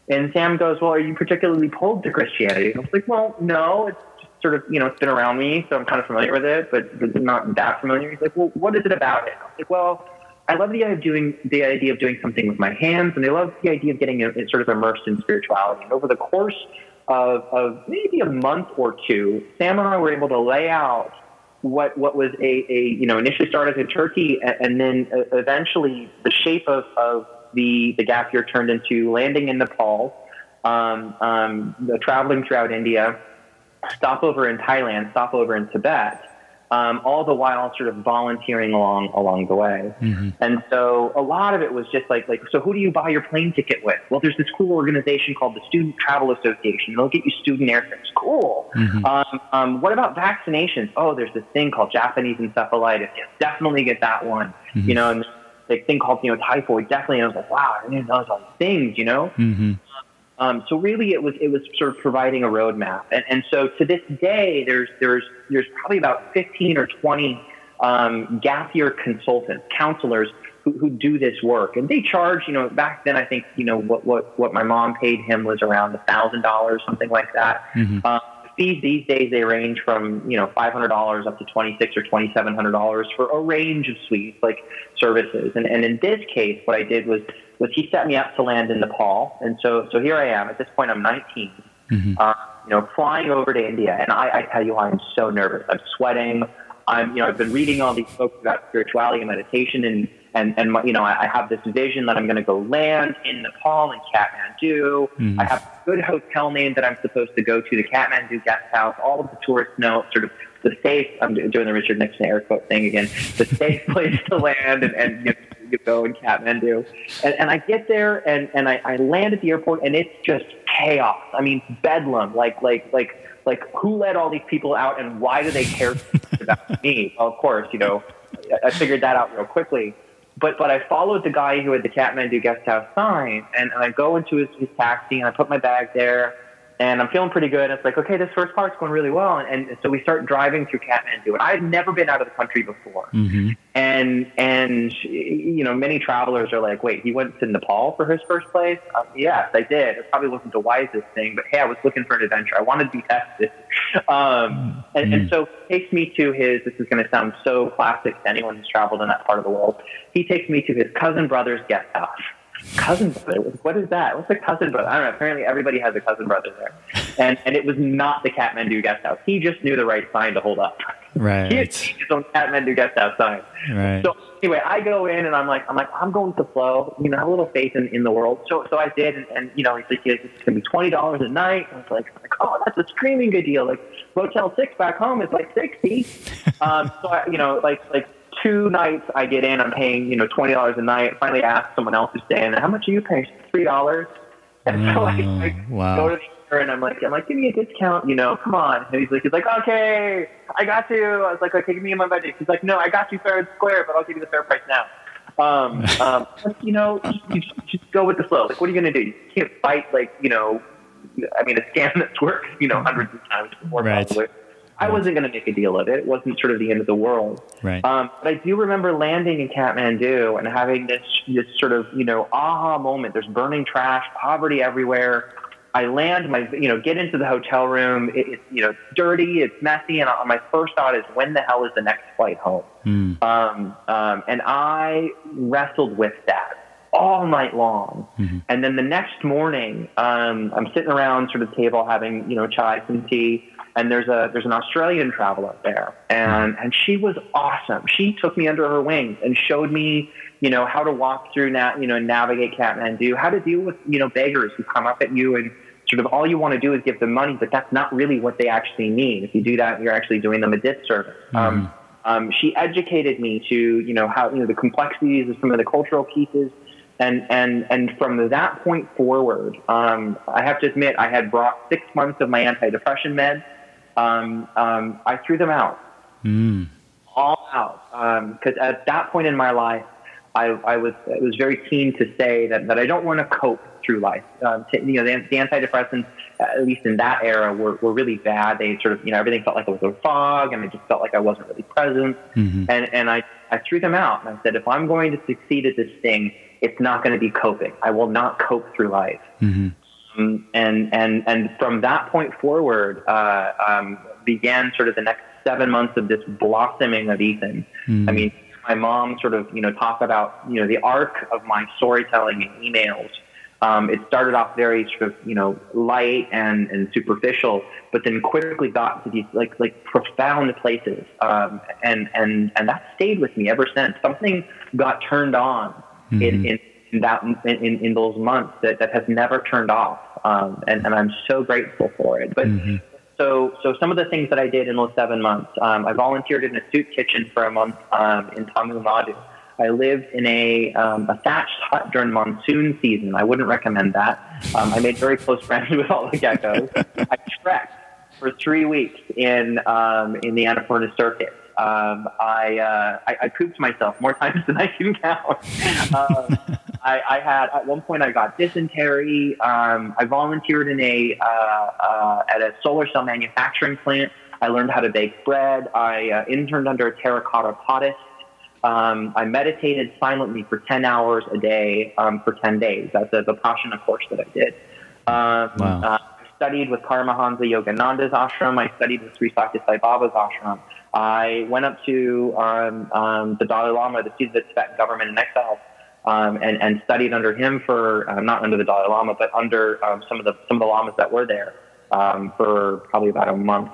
And Sam goes, well, are you particularly pulled to Christianity? And I was like, well, no, it's just sort of, it's been around me, so I'm kind of familiar with it, but not that familiar. He's like, well, what is it about it? I was like, well, I love the idea of doing something with my hands, and I love the idea of getting sort of immersed in spirituality. And over the course of maybe a month or two, Sam and I were able to lay out what was initially started in Turkey, and then eventually the shape of the gap year turned into landing in Nepal, traveling throughout India, stopover in Thailand, stopover in Tibet, all the while sort of volunteering along the way. And so a lot of it was just like, so who do you buy your plane ticket with? Well, there's this cool organization called the Student Travel Association. They'll get you student airfares. Cool. What about vaccinations? Oh, there's this thing called Japanese encephalitis. Yeah, definitely get that one. And like thing called, typhoid, definitely. And I was like, wow, I didn't know all these things, So really it was sort of providing a roadmap. And so to this day, there's probably about 15 or 20 gap year consultants, counselors who do this work. And they charge, back then I think, what my mom paid him was around $1,000, something like that. Fees these days, they range from, $500 up to $2,600 or $2,700 for a range of suites, like services. And in this case, what I did was he set me up to land in Nepal. And so here I am. At this point, I'm 19, flying over to India. And I tell you, I'm so nervous. I'm sweating. I've been reading all these books about spirituality and meditation, and I have this vision that I'm going to go land in Nepal in Kathmandu. I have a good hotel name that I'm supposed to go to, the Kathmandu Guest House. All of the tourists know sort of the safe. I'm doing the Richard Nixon air quote thing again. The safe place to land and you go in Kathmandu. And I get there and I land at the airport, and it's just chaos. I mean, bedlam. Like who let all these people out, and why do they care about me? Well, of course, I figured that out real quickly. But I followed the guy who had the Kathmandu Guest House sign, and I go into his taxi, and I put my bag there, And I'm feeling pretty good. It's like, okay, this first part's going really well. And so we start driving through Kathmandu. And I've never been out of the country before. Mm-hmm. And you know, many travelers are like, wait, he went to Nepal for his first place? Yes, I did. It probably wasn't the wisest thing, but hey, I was looking for an adventure. I wanted to be tested. And so he takes me to his, this is going to sound so classic to anyone who's traveled in that part of the world. He takes me to his cousin brother's guest house. Cousin brother? What is that? What's a cousin brother? I don't know. Apparently everybody has a cousin brother there. And it was not the Kathmandu guest house. He just knew the right sign to hold up. Right. He had his own Kathmandu guest house sign. Right. So anyway, I go in and I'm like, I'm going to flow. You know, have a little faith in the world. So I did. And you know, he's like, it's going to be $20 a night. I was like, oh, that's a screaming good deal. Like Motel 6 back home is like 60. So I, you know, like 2 nights I get in, I'm paying, you know, $20 a night. Finally ask someone else who's staying, how much are you paying? $3. And so I wow. go to the store and I'm like, give me a discount, you know, come on. And he's like, okay, I got you. I was like, okay, give me my budget. He's like, no, I got you fair and square, but I'll give you the fair price now. You know, you just go with the flow. Like, what are you going to do? You can't fight, like, you know, I mean, a scam that's worked, you know, hundreds of times before. Right. Probably. I wasn't going to make a deal of it. It wasn't sort of the end of the world. Right. But I do remember landing in Kathmandu and having this sort of, you know, aha moment. There's burning trash, poverty everywhere. I land, get into the hotel room. It's, you know, dirty, it's messy. And my first thought is, when the hell is the next flight home? And I wrestled with that all night long. Mm-hmm. And then the next morning, I'm sitting around sort of table having, you know, chai, some tea. And there's an Australian traveler there, and she was awesome. She took me under her wings and showed me, you know, how to walk through navigate Kathmandu, how to deal with, you know, beggars who come up at you and sort of all you want to do is give them money, but that's not really what they actually need. If you do that, you're actually doing them a disservice. Mm-hmm. She educated me to, you know, how, you know, the complexities of some of the cultural pieces. And from that point forward, I have to admit, I had brought 6 months of my antidepressant meds. I threw them out, all out, because at that point in my life, I was very keen to say that I don't want to cope through life. You know, the antidepressants, at least in that era, were really bad. They sort of, you know, everything felt like it was a fog, and I just felt like I wasn't really present. Mm-hmm. And I threw them out, and I said, if I'm going to succeed at this thing, it's not going to be coping. I will not cope through life. Mm-hmm. And from that point forward, began sort of the next 7 months of this blossoming of Ethan. Mm. I mean, my mom sort of, you know, talked about, you know, the arc of my storytelling in emails. It started off very sort of, you know, light and superficial, but then quickly got to these like profound places. And that stayed with me ever since. Something got turned on in those months that has never turned off. And I'm so grateful for it. But so some of the things that I did in those 7 months, I volunteered in a soup kitchen for a month in Tamil Nadu. I lived in a thatched hut during monsoon season. I wouldn't recommend that. I made very close friends with all the geckos. I trekked for 3 weeks in the Annapurna Circuit. I pooped myself more times than I can count. I had, at one point, I got dysentery. I volunteered in at a solar cell manufacturing plant. I learned how to bake bread. I interned under a terracotta pottist. I meditated silently for 10 hours a day for 10 days. That's a Vipassana course that I did. Wow. I studied with Paramahansa Yogananda's ashram. I studied with Sri Satya Sai Baba's ashram. I went up to the Dalai Lama, the seat of the Tibetan government in exile, and studied under him for not under the Dalai Lama, but under some of the lamas that were there for probably about a month.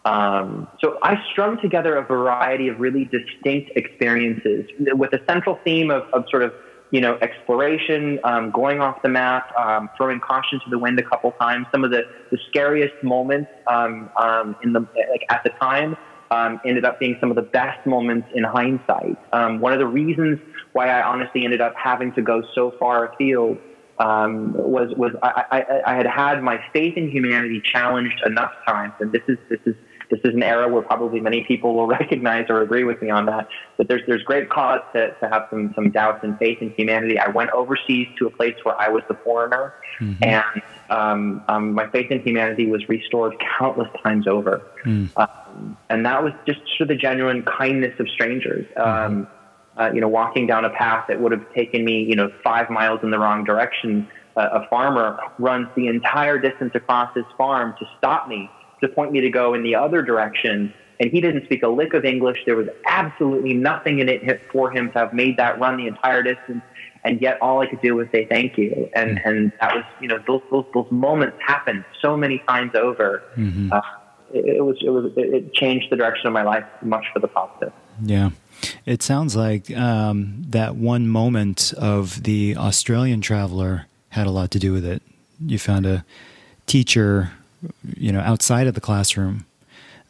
So I strung together a variety of really distinct experiences with a central theme of sort of, you know, exploration, going off the map, throwing caution to the wind a couple times. Some of the scariest moments at the time ended up being some of the best moments in hindsight. One of the reasons why I honestly ended up having to go so far afield was I had my faith in humanity challenged enough times, and this is this is an era where probably many people will recognize or agree with me on that. But there's great cause to have some doubts and faith in humanity. I went overseas to a place where I was the foreigner, and my faith in humanity was restored countless times over. And that was just for the genuine kindness of strangers. Walking down a path that would have taken me, 5 miles in the wrong direction. A farmer runs the entire distance across his farm to stop me, to point me to go in the other direction. And he didn't speak a lick of English. There was absolutely nothing in it for him to have made that run the entire distance. And yet all I could do was say thank you. And that was, those moments happened so many times over. It changed the direction of my life much for the positive. Yeah. It sounds like that one moment of the Australian traveler had a lot to do with it. You found a teacher, outside of the classroom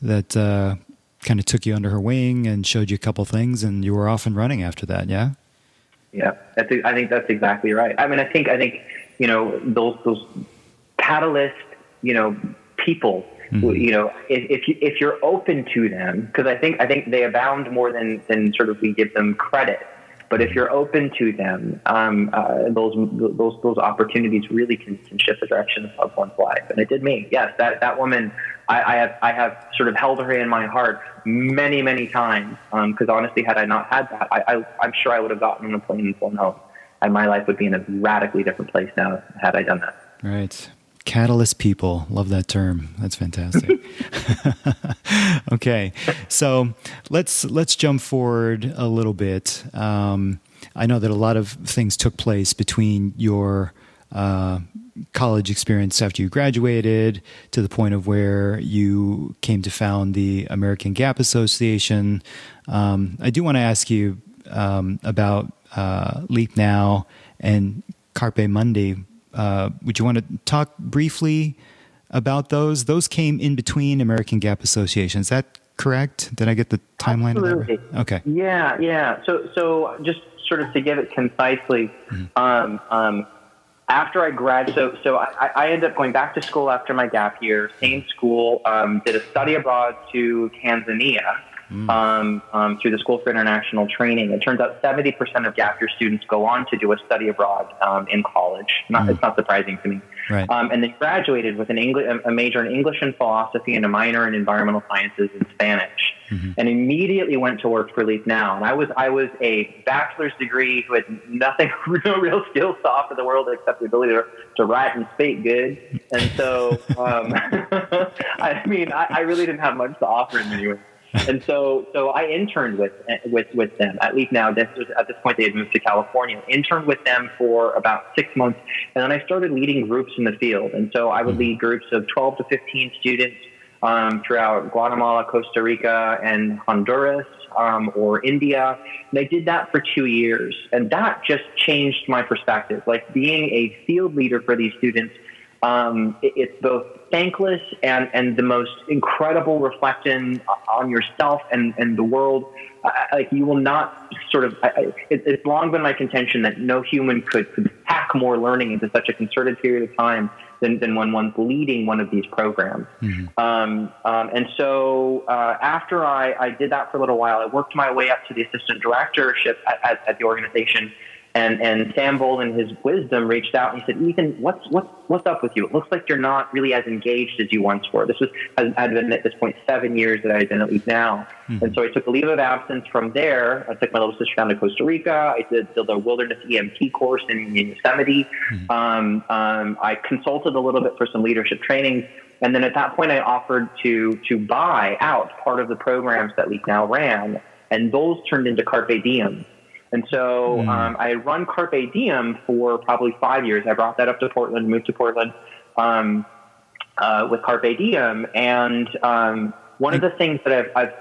that kind of took you under her wing and showed you a couple things, and you were off and running after that. Yeah. Yeah, I think that's exactly right. I mean, I think those catalyst people. If you're open to them, because I think they abound more than sort of we give them credit. But if you're open to them, those opportunities really can shift the direction of one's life. And it did me. Yes, that woman, I have sort of held her in my heart many, many times. Because honestly, had I not had that, I'm sure I would have gotten on a plane and flown home, and my life would be in a radically different place now had I done that. Right. Catalyst people. Love that term. That's fantastic. Okay. So let's jump forward a little bit. I know that a lot of things took place between your college experience after you graduated to the point of where you came to found the American Gap Association. I do want to ask you about Leap Now and Carpe Mundi. Would you want to talk briefly about those? Those came in between American Gap Association. Is that correct? Did I get the timeline? Absolutely. Of that right? Okay. Yeah. So just sort of to give it concisely, after I graduated, so I ended up going back to school after my gap year, same school, did a study abroad to Tanzania. Through the School for International Training. It turns out 70% of gap year students go on to do a study abroad in college. It's not surprising to me. Right. And then graduated with a major in English and philosophy and a minor in environmental sciences and Spanish. And immediately went to work for Leap Now. And I was a bachelor's degree who had nothing, no real skills to offer the world except the ability to write and speak good. And so, I really didn't have much to offer in many ways. And so I interned with them at Leap Now. At this point, they had moved to California. Interned with them for about 6 months, and then I started leading groups in the field. And so I would lead groups of 12 to 15 students throughout Guatemala, Costa Rica, and Honduras, or India. And I did that for 2 years, and that just changed my perspective. Like being a field leader for these students, it's both thankless and the most incredible reflection on yourself and the world. Like you will not sort of, it's long been my contention that no human could pack more learning into such a concerted period of time than when one's leading one of these programs. And so after I did that for a little while, I worked my way up to the assistant directorship at the organization. And Sam Bold, in his wisdom, reached out and he said, "Ethan, what's up with you? It looks like you're not really as engaged as you once were." Had been at this point 7 years that I had been at Leap Now. And so I took a leave of absence from there. I took my little sister down to Costa Rica. I did the wilderness EMT course in Yosemite. I consulted a little bit for some leadership trainings. And then at that point, I offered to buy out part of the programs that Leap Now ran. And those turned into Carpe Diem. And so I run Carpe Diem for probably 5 years. I brought that up to Portland, moved to Portland with Carpe Diem. And one of the things that I've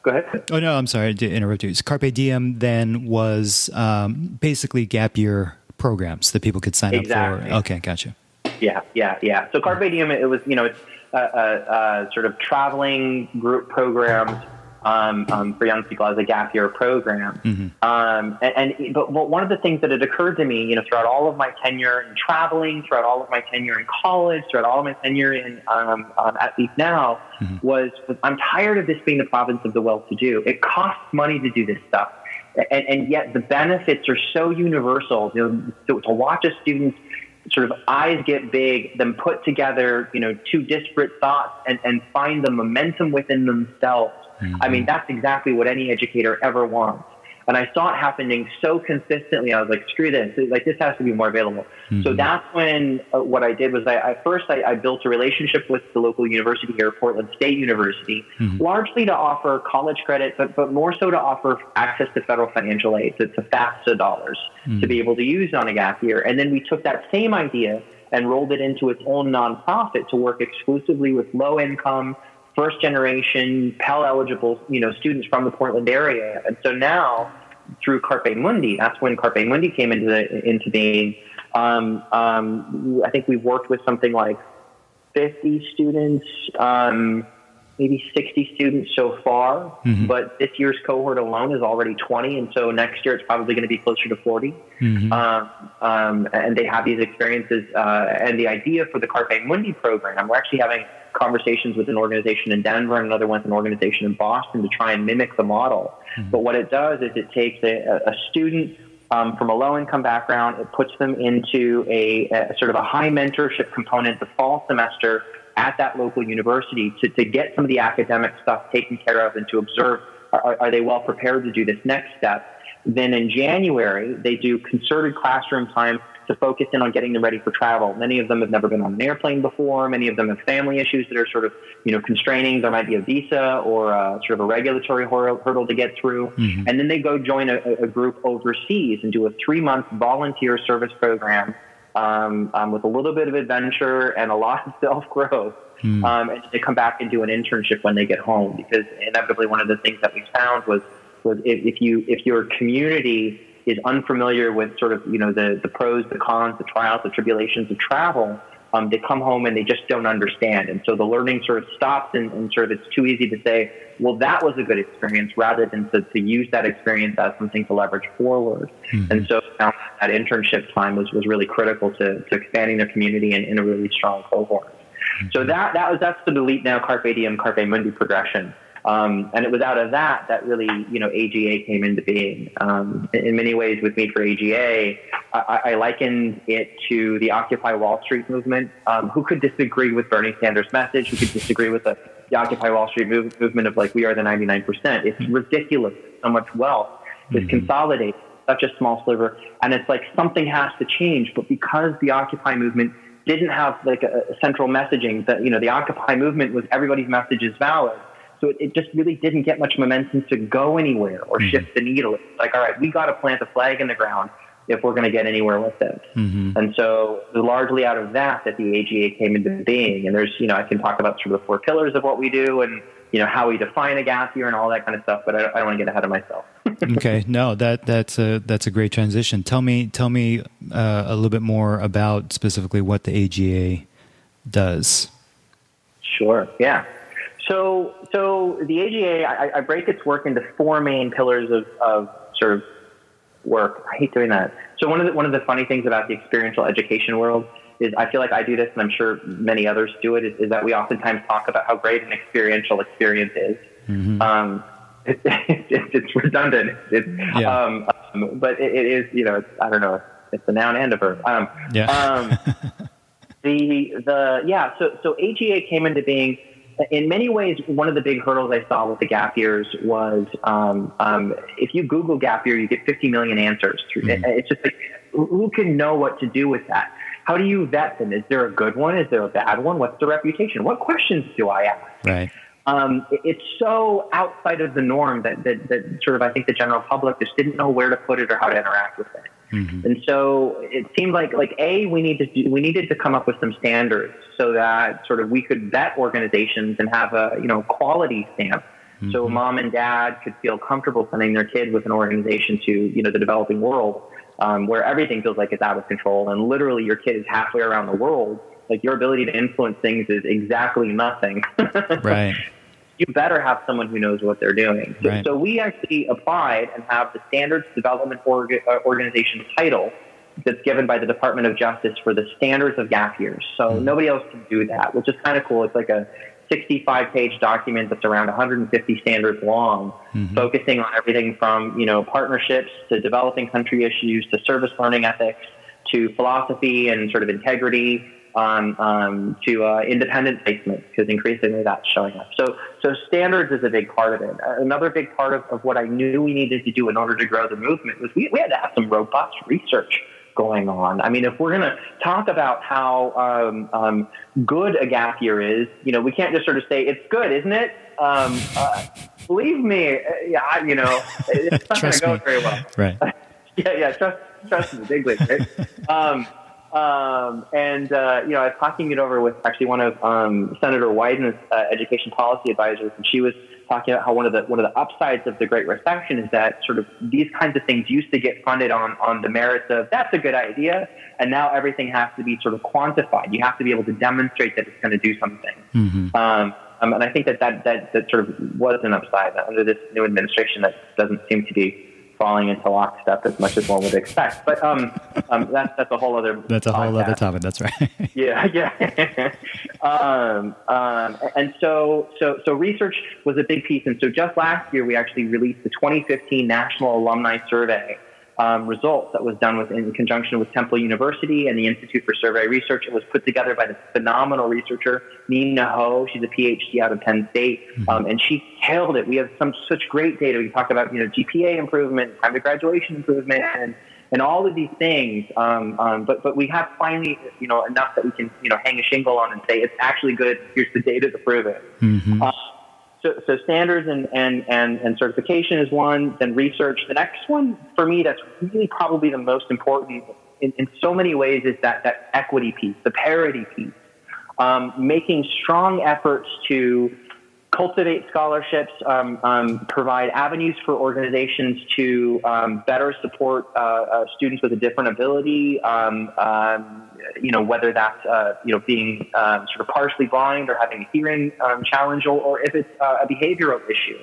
go ahead. Oh, no, I'm sorry to interrupt you. So Carpe Diem then was basically gap year programs that people could sign up for. Okay, gotcha. Yeah. So Carpe Diem, it was, it's sort of traveling group programs for young people as a gap year program. But one of the things that had occurred to me, throughout all of my tenure in traveling, throughout all of my tenure in college, throughout all of my tenure in at Leap Now, was I'm tired of this being the province of the well-to-do. It costs money to do this stuff, and yet the benefits are so universal. To watch a student sort of eyes get big, then put together, two disparate thoughts and find the momentum within themselves. I mean, that's exactly what any educator ever wants. And I saw it happening so consistently. I was like, screw this. This has to be more available. So that's when what I did was I built a relationship with the local university here, Portland State University, largely to offer college credit, but more so to offer access to federal financial aid, to FAFSA dollars to be able to use on a gap year. And then we took that same idea and rolled it into its own nonprofit to work exclusively with low-income, first-generation, Pell-eligible, students from the Portland area. And so now, through Carpe Mundi, that's when Carpe Mundi came into being. I think we've worked with something like 50 students, maybe 60 students so far. But this year's cohort alone is already 20, and so next year it's probably going to be closer to 40. And they have these experiences. And the idea for the Carpe Mundi program, we're actually having conversations with an organization in Denver and another one with an organization in Boston to try and mimic the model. But what it does is it takes a student from a low-income background, it puts them into a sort of a high mentorship component the fall semester at that local university to get some of the academic stuff taken care of and to observe, are they well prepared to do this next step? Then in January, they do concerted classroom time to focus in on getting them ready for travel. Many of them have never been on an airplane before. Many of them have family issues that are sort of, constraining. There might be a visa or sort of a regulatory hurdle to get through. And then they go join a group overseas and do a 3-month volunteer service program with a little bit of adventure and a lot of self-growth. And they come back and do an internship when they get home, because inevitably one of the things that we found was if your community is unfamiliar with sort of, the pros, the cons, the trials, the tribulations of travel, they come home and they just don't understand. And so the learning sort of stops and sort of it's too easy to say, well, that was a good experience, rather than to use that experience as something to leverage forward. And so that internship time was really critical to expanding their community in a really strong cohort. So that's the Leap Now, Carpe Diem, Carpe Mundi progression. And it was out of that really, AGA came into being. In many ways with Meet for AGA, I likened it to the Occupy Wall Street movement. Who could disagree with Bernie Sanders' message? Who could disagree with the Occupy Wall Street movement of we are the 99%? It's ridiculous. So much wealth is consolidated, such a small sliver. And it's something has to change. But because the Occupy movement didn't have a central messaging, that, the Occupy movement was everybody's message is valid. So it just really didn't get much momentum to go anywhere or shift the needle. It's all right, we got to plant a flag in the ground if we're going to get anywhere with this. And so it was largely out of that the AGA came into being. And there's, I can talk about sort of the 4 pillars of what we do and, how we define a gap year and all that kind of stuff, but I don't want to get ahead of myself. Okay. No, that's a great transition. Tell me a little bit more about specifically what the AGA does. Sure. Yeah. So the AGA, I break its work into 4 main pillars of sort of work. I hate doing that. So one of the funny things about the experiential education world is I feel like I do this, and I'm sure many others do it, is that we oftentimes talk about how great an experiential experience is. It's redundant. But it is, I don't know, it's a noun and a verb. So AGA came into being. In many ways, one of the big hurdles I saw with the gap years was if you Google gap year, you get 50 million answers. It's just who can know what to do with that? How do you vet them? Is there a good one? Is there a bad one? What's the reputation? What questions do I ask? Right. It's so outside of the norm that sort of I think the general public just didn't know where to put it or how to interact with it. And so it seemed like we needed to come up with some standards so that sort of we could vet organizations and have a quality stamp. So mom and dad could feel comfortable sending their kid with an organization to the developing world, where everything feels like it's out of control and literally your kid is halfway around the world. Your ability to influence things is exactly nothing. Right. you better have someone who knows what they're doing. So, Right. so we actually applied and have the Standards Development Organization title that's given by the Department of Justice for the standards of gap years. So nobody else can do that, which is kind of cool. It's like a 65-page document that's around 150 standards long, focusing on everything from, partnerships to developing country issues to service learning ethics to philosophy and sort of integrity, to independent placement, because increasingly that's showing up. So standards is a big part of it. Another big part of what I knew we needed to do in order to grow the movement was we had to have some robust research going on. I mean, if we're going to talk about how good a gap year is, we can't just sort of say it's good, isn't it? Believe me, it's not going to go very well. Right. Trust me, big league, right? I was talking it over with actually one of Senator Wyden's education policy advisors, and she was talking about how one of the upsides of the Great Recession is that sort of these kinds of things used to get funded on the merits of that's a good idea, and now everything has to be sort of quantified. You have to be able to demonstrate that it's going to do something. And I think that sort of was an upside under this new administration that doesn't seem to be falling into lockstep as much as one would expect. But that's a whole other topic. That's right. And so research was a big piece. And so just last year, we actually released the 2015 National Alumni Survey results that was done in conjunction with Temple University and the Institute for Survey Research. It was put together by the phenomenal researcher Nina Ho. She's a PhD out of Penn State, and she killed it. We have such great data. We talk about GPA improvement, time to graduation improvement, and all of these things. But we have finally enough that we can hang a shingle on and say it's actually good. Here's the data to prove it. So standards and certification is one, then research. The next one for me that's really probably the most important in so many ways is that equity piece, the parity piece, making strong efforts to cultivate scholarships, provide avenues for organizations to better support students with a different ability, whether that's being sort of partially blind or having a hearing challenge, or if it's a behavioral issue.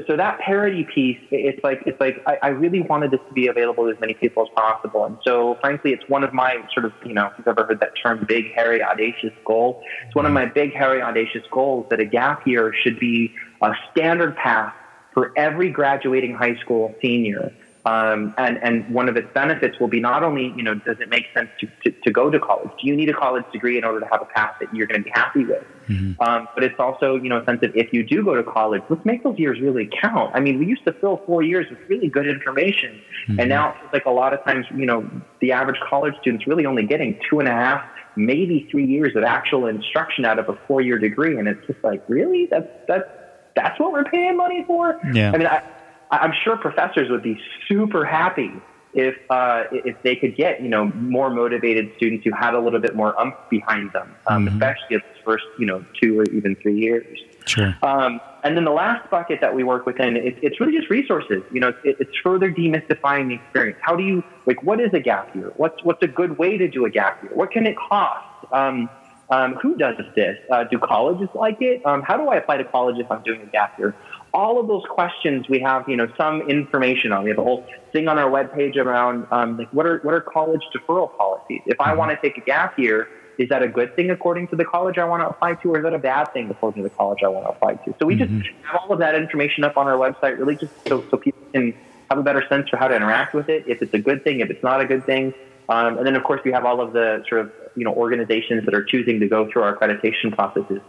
So that parity piece, it's like I really wanted this to be available to as many people as possible. And so, frankly, it's one of my sort of, if you've ever heard that term, big, hairy, audacious goal. It's one of my big, hairy, audacious goals that a gap year should be a standard path for every graduating high school senior. And one of its benefits will be not only, does it make sense to go to college? Do you need a college degree in order to have a path that you're going to be happy with? But it's also, a sense of if you do go to college, let's make those years really count. I mean, we used to fill 4 years with really good information. And now it feels like a lot of times, the average college student's really only getting 2.5, maybe 3 years of actual instruction out of a 4-year degree. And it's just like, really? That's what we're paying money for? Yeah. I mean, I'm sure professors would be super happy if they could get more motivated students who had a little bit more oomph behind them, especially at the first 2 or even 3 years. Sure. And then the last bucket that we work within, it's really just resources. It's further demystifying the experience. How do you what is a gap year? What's a good way to do a gap year? What can it cost? Who does this? Do colleges like it? How do I apply to college if I'm doing a gap year? All of those questions we have, some information on. We have a whole thing on our webpage around what are college deferral policies? If I want to take a gap year, is that a good thing according to the college I want to apply to, or is that a bad thing according to the college I want to apply to? So we just have all of that information up on our website, really just so people can have a better sense for how to interact with it, if it's a good thing, if it's not a good thing. And then, of course, we have all of the sort of organizations that are choosing to go through our accreditation processes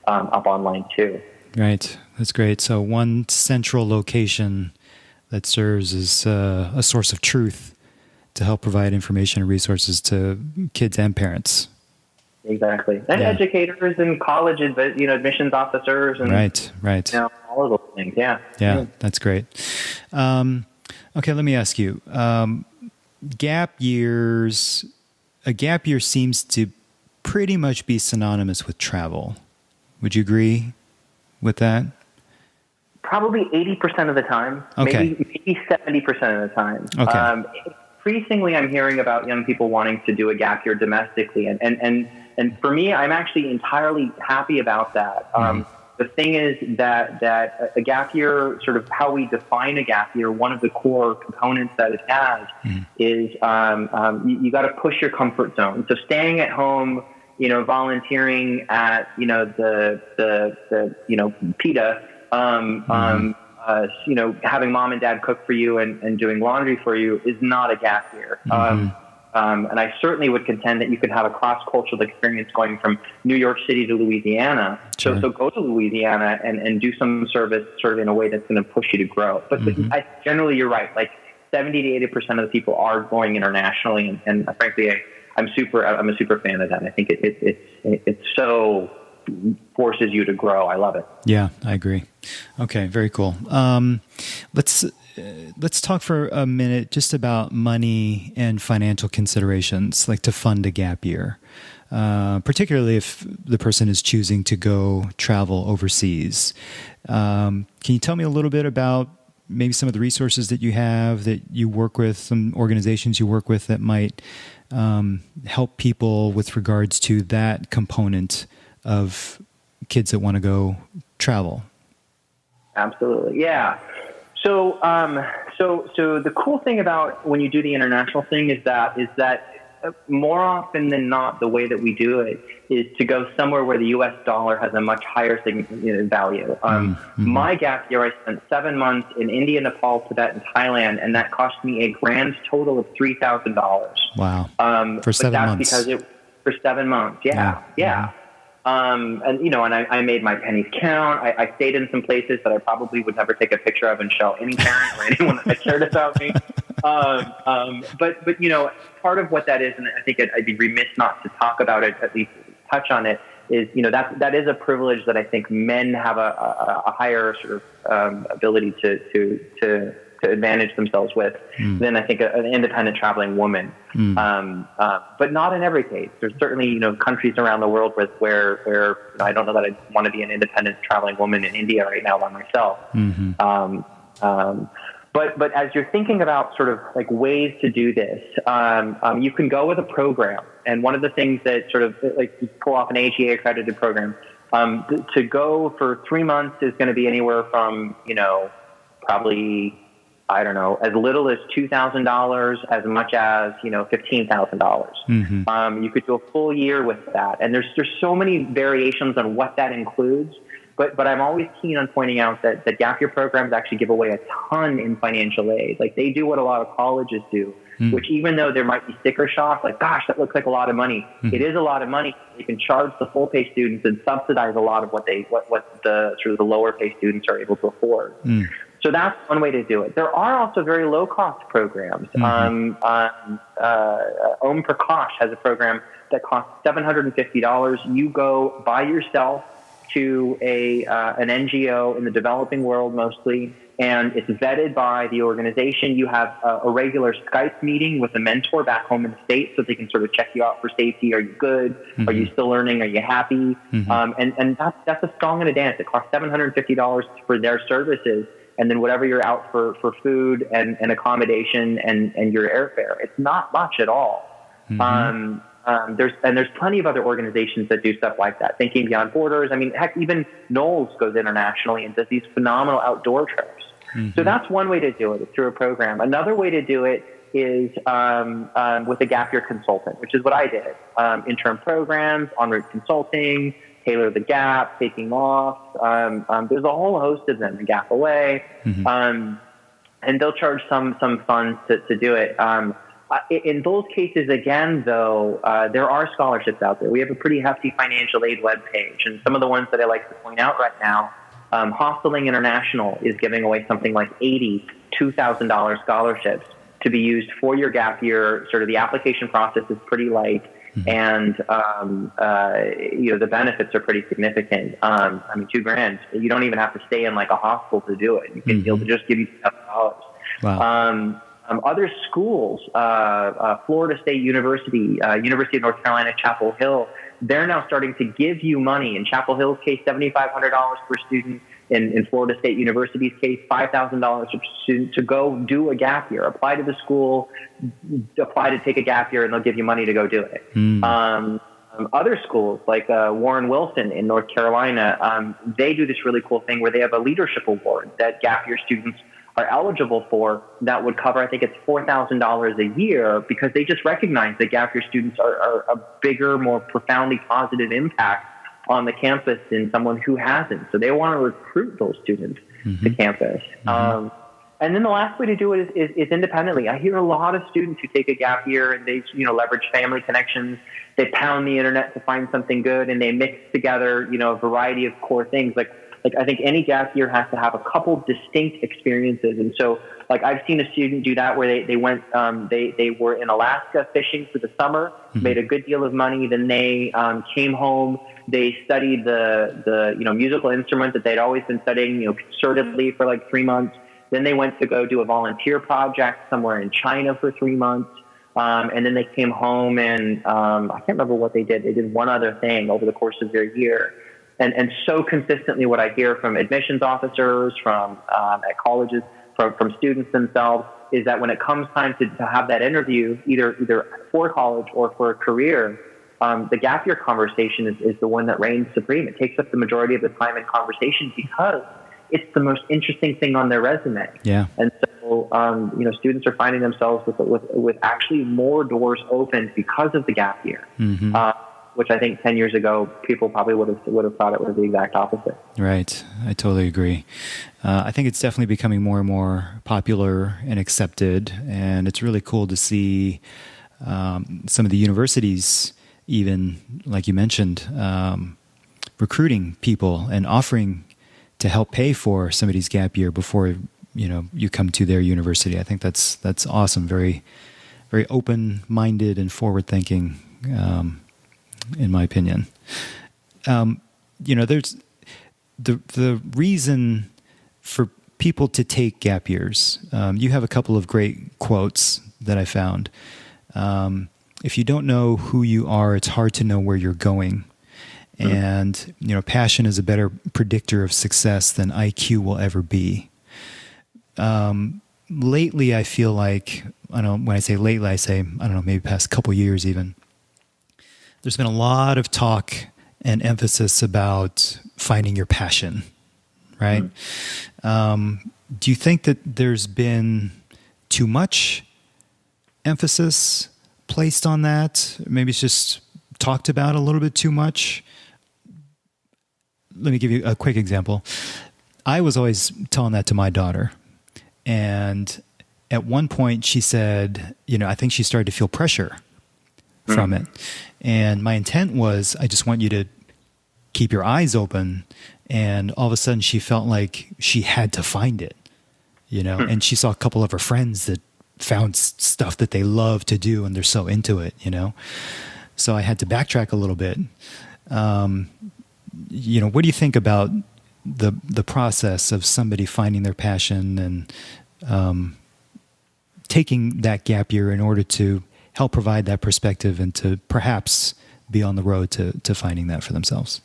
up online too. Right. That's great. So one central location that serves as a source of truth to help provide information and resources to kids and parents. Exactly. And educators and college admissions officers. And, right. All of those things. Yeah. Yeah, that's great. Okay, let me ask you. Gap years, a gap year seems to pretty much be synonymous with travel. Would you agree with that? Probably 80% of the time. Okay. Maybe 70% of the time. Okay. Increasingly, I'm hearing about young people wanting to do a gap year domestically, and And for me, I'm actually entirely happy about that. The thing is that a gap year, sort of how we define a gap year, one of the core components that it has is you got to push your comfort zone. So staying at home, volunteering at the PETA, having mom and dad cook for you and doing laundry for you is not a gap year. And I certainly would contend that you could have a cross-cultural experience going from New York City to Louisiana. Sure. So go to Louisiana and do some service sort of in a way that's going to push you to grow. But generally, you're right. Like 70 to 80% of the people are going internationally. And frankly, I'm a super fan of that. I think it so forces you to grow. I love it. Yeah, I agree. Okay, very cool. Let's talk for a minute just about money and financial considerations, like to fund a gap year, particularly if the person is choosing to go travel overseas. Can you tell me a little bit about maybe some of the resources that you have, that you work with, some organizations you work with that might help people with regards to that component of kids that want to go travel? Absolutely. Yeah. So the cool thing about when you do the international thing is that more often than not, the way that we do it is to go somewhere where the U.S. dollar has a much higher value. My gap year, I spent 7 months in India, Nepal, Tibet, and Thailand, and that cost me a grand total of $3,000. Wow. For 7 months. Because for 7 months. Yeah. And I made my pennies count. I stayed in some places that I probably would never take a picture of and show any parent or anyone that cared about me. But part of what that is, and I think I'd be remiss not to talk about it, at least touch on it, is that is a privilege that I think men have a higher sort of ability to advantage themselves with than I think an independent traveling woman. But not in every case. There's certainly, countries around the world where I don't know that I want to be an independent traveling woman in India right now by myself. But as you're thinking about sort of like ways to do this, you can go with a program. And one of the things that sort of like to pull off an AGA accredited program, to go for 3 months is going to be anywhere from, probably, I don't know, as little as $2,000, as much as, $15,000. You could do a full year with that. And there's so many variations on what that includes. But I'm always keen on pointing out that gap year programs actually give away a ton in financial aid. Like they do what a lot of colleges do, which even though there might be sticker shock, like, gosh, that looks like a lot of money. It is a lot of money. They can charge the full pay students and subsidize a lot of what the sort of the lower pay students are able to afford. So that's one way to do it. There are also very low-cost programs. Om Prakash has a program that costs $750. You go by yourself to an NGO in the developing world mostly, and it's vetted by the organization. You have a regular Skype meeting with a mentor back home in the States so they can sort of check you out for safety. Are you good? Are you still learning? Are you happy? And that's a song and a dance. It costs $750 for their services. And then whatever you're out for food and accommodation and your airfare. It's not much at all. There's plenty of other organizations that do stuff like that. Thinking Beyond Borders. I mean, heck, even Knowles goes internationally and does these phenomenal outdoor trips. So that's one way to do it, through a program. Another way to do it is with a gap year consultant, which is what I did. Intern programs, en route consulting, Tailor the Gap, Taking Off. There's a whole host of them, the Gap Away. And they'll charge some funds to do it. In those cases, again, though, there are scholarships out there. We have a pretty hefty financial aid webpage. And some of the ones that I like to point out right now, Hosteling International is giving away something like 80 $2,000 scholarships to be used for your gap year. Sort of the application process is pretty light. And, the benefits are pretty significant. $2,000, you don't even have to stay in like a hospital to do it. You can they'll just give you $2,000. Wow. Other schools, Florida State University, University of North Carolina, Chapel Hill, they're now starting to give you money. In Chapel Hill's case, $7,500 per student. In Florida State University's case, $5,000 per student to go do a gap year. Apply to the school, apply to take a gap year, and they'll give you money to go do it. Other schools like Warren Wilson in North Carolina, they do this really cool thing where they have a leadership award that gap year students are eligible for that would cover, I think it's $4,000 a year, because they just recognize that gap year students are a bigger, more profoundly positive impact on the campus than someone who hasn't. So they want to recruit those students to campus. And then the last way to do it is independently. I hear a lot of students who take a gap year and they, leverage family connections. They pound the internet to find something good, and they mix together, a variety of core things. Like I think any gap year has to have a couple distinct experiences. And so, I've seen a student do that where they went, they were in Alaska fishing for the summer, made a good deal of money. Then they came home. They studied the musical instrument that they'd always been studying, concertedly for 3 months. Then they went to go do a volunteer project somewhere in China for 3 months. And then they came home and I can't remember what they did. They did one other thing over the course of their year. And so consistently what I hear from admissions officers, from at colleges, from students themselves, is that when it comes time to have that interview, either for college or for a career, the gap year conversation is the one that reigns supreme. It takes up the majority of the time in conversation because it's the most interesting thing on their resume. Yeah. And so, students are finding themselves with actually more doors open because of the gap year, which I think 10 years ago, people probably would have thought it was the exact opposite. Right. I totally agree. I think it's definitely becoming more and more popular and accepted. And it's really cool to see some of the universities, even like you mentioned, recruiting people and offering to help pay for somebody's gap year before you come to their university. I think that's awesome. Very, very open-minded and forward-thinking, in my opinion. There's the reason for people to take gap years. You have a couple of great quotes that I found. If you don't know who you are, it's hard to know where you're going. And, passion is a better predictor of success than IQ will ever be. Lately, I feel like, when I say lately, I say, maybe past couple years even, there's been a lot of talk and emphasis about finding your passion, right? Do you think that there's been too much emphasis placed on that? Maybe it's just talked about a little bit too much? Let me give you a quick example. I was always telling that to my daughter. And at one point she said, I think she started to feel pressure from it. And my intent was, I just want you to keep your eyes open. And all of a sudden she felt like she had to find it, and she saw a couple of her friends that found stuff that they love to do and they're so into it, So I had to backtrack a little bit. What do you think about the process of somebody finding their passion and taking that gap year in order to help provide that perspective and to perhaps be on the road to finding that for themselves?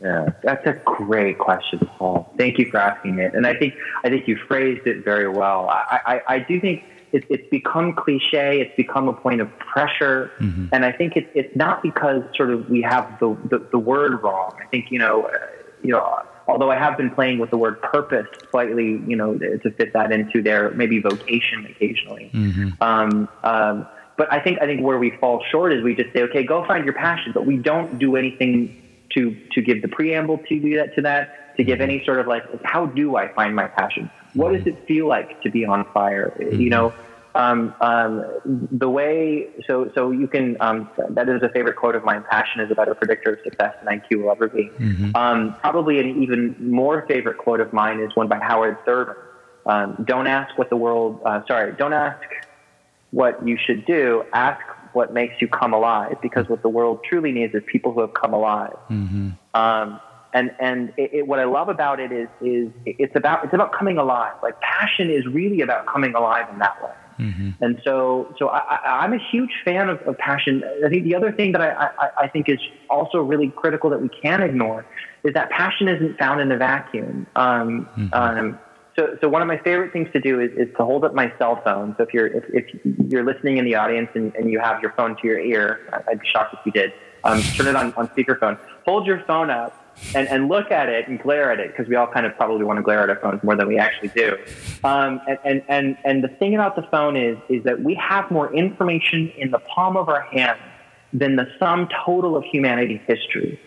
Yeah, that's a great question, Paul. Thank you for asking it. And I think you phrased it very well. I do think it's become cliche. It's become a point of pressure. And I think it's not because sort of we have the word wrong. I think, although I have been playing with the word purpose slightly, to fit that into their maybe vocation occasionally. But I think where we fall short is we just say, okay, go find your passion, but we don't do anything to give the preamble to that, to give any sort of how do I find my passion? What does it feel like to be on fire? The way, so you can, that is a favorite quote of mine. Passion is a better predictor of success than IQ will ever be. Probably an even more favorite quote of mine is one by Howard Thurman. Don't ask what you should do. Ask what makes you come alive, because what the world truly needs is people who have come alive. And what I love about it is it's about coming alive. Passion is really about coming alive in that way. And so I'm a huge fan of passion. I think the other thing that I think is also really critical that we can't ignore is that passion isn't found in a vacuum. So one of my favorite things to do is to hold up my cell phone. So if you're listening in the audience and you have your phone to your ear, I'd be shocked if you did. turn it on speakerphone, hold your phone up and look at it and glare at it, because we all kind of probably want to glare at our phones more than we actually do. And the thing about the phone is that we have more information in the palm of our hand than the sum total of humanity's history.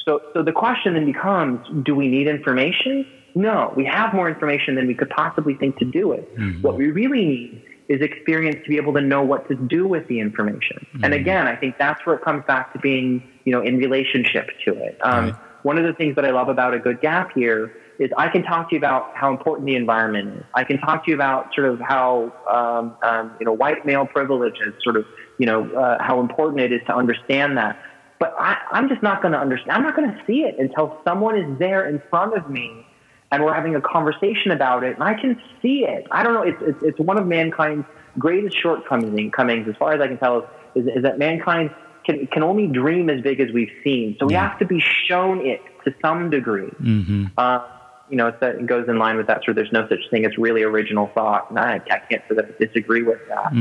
So the question then becomes, do we need information? No, we have more information than we could possibly think to do it. What we really need is experience to be able to know what to do with the information. And again, I think that's where it comes back to being, in relationship to it. One of the things that I love about a good gap year is I can talk to you about how important the environment is. I can talk to you about sort of how, white male privilege is sort of, how important it is to understand that. But I'm just not going to understand. I'm not going to see it until someone is there in front of me and we're having a conversation about it, and I can see it. I don't know. It's one of mankind's greatest shortcomings, as far as I can tell, is that mankind can only dream as big as we've seen. So we have to be shown it to some degree. It goes in line with that. So there's no such thing as really original thought, and I can't sort of disagree with that.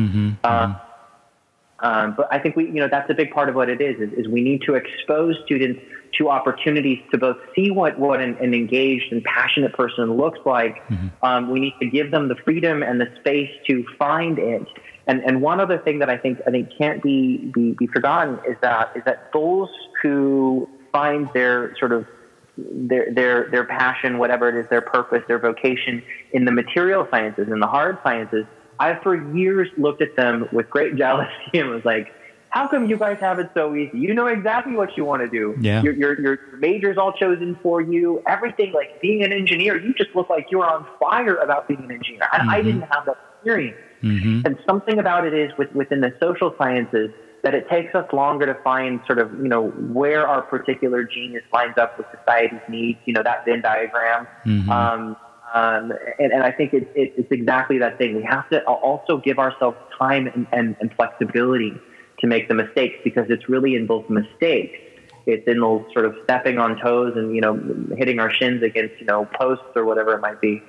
But I think that's a big part of what it is we need to expose students to opportunities to both see what an engaged and passionate person looks like. We need to give them the freedom and the space to find it. And one other thing that I think can't be forgotten is that those who find their sort of their passion, whatever it is, their purpose, their vocation in the material sciences, in the hard sciences, I've for years looked at them with great jealousy and was like, how come you guys have it so easy? You know exactly what you want to do. Yeah. Your major's all chosen for you. Everything, like being an engineer, you just look like you're on fire about being an engineer. And I didn't have that experience. And something about it is within the social sciences that it takes us longer to find sort of, where our particular genius lines up with society's needs, that Venn diagram. And I think it's exactly that thing. We have to also give ourselves time and flexibility to make the mistakes, because it's really in both mistakes. It's in those sort of stepping on toes and, hitting our shins against, posts or whatever it might be.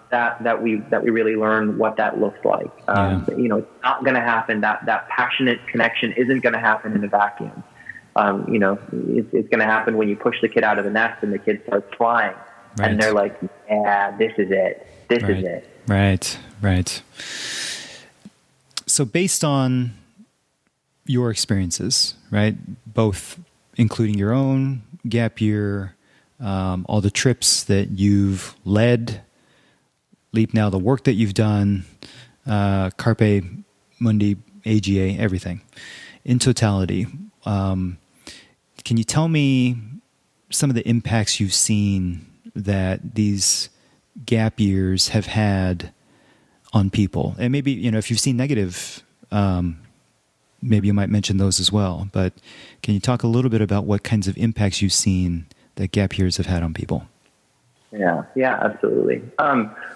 That we really learn what that looks like. It's not going to happen. That passionate connection isn't going to happen in a vacuum. It's going to happen when you push the kid out of the nest and the kid starts flying. Right. And they're like, yeah, this is it. This is it. Right. So based on your experiences, right, both including your own gap year, all the trips that you've led, Leap Now, the work that you've done, Carpe Mundi, AGA, everything, in totality, can you tell me some of the impacts you've seen that these gap years have had on people? And maybe, if you've seen negative, maybe you might mention those as well. But can you talk a little bit about what kinds of impacts you've seen that gap years have had on people? Yeah, absolutely.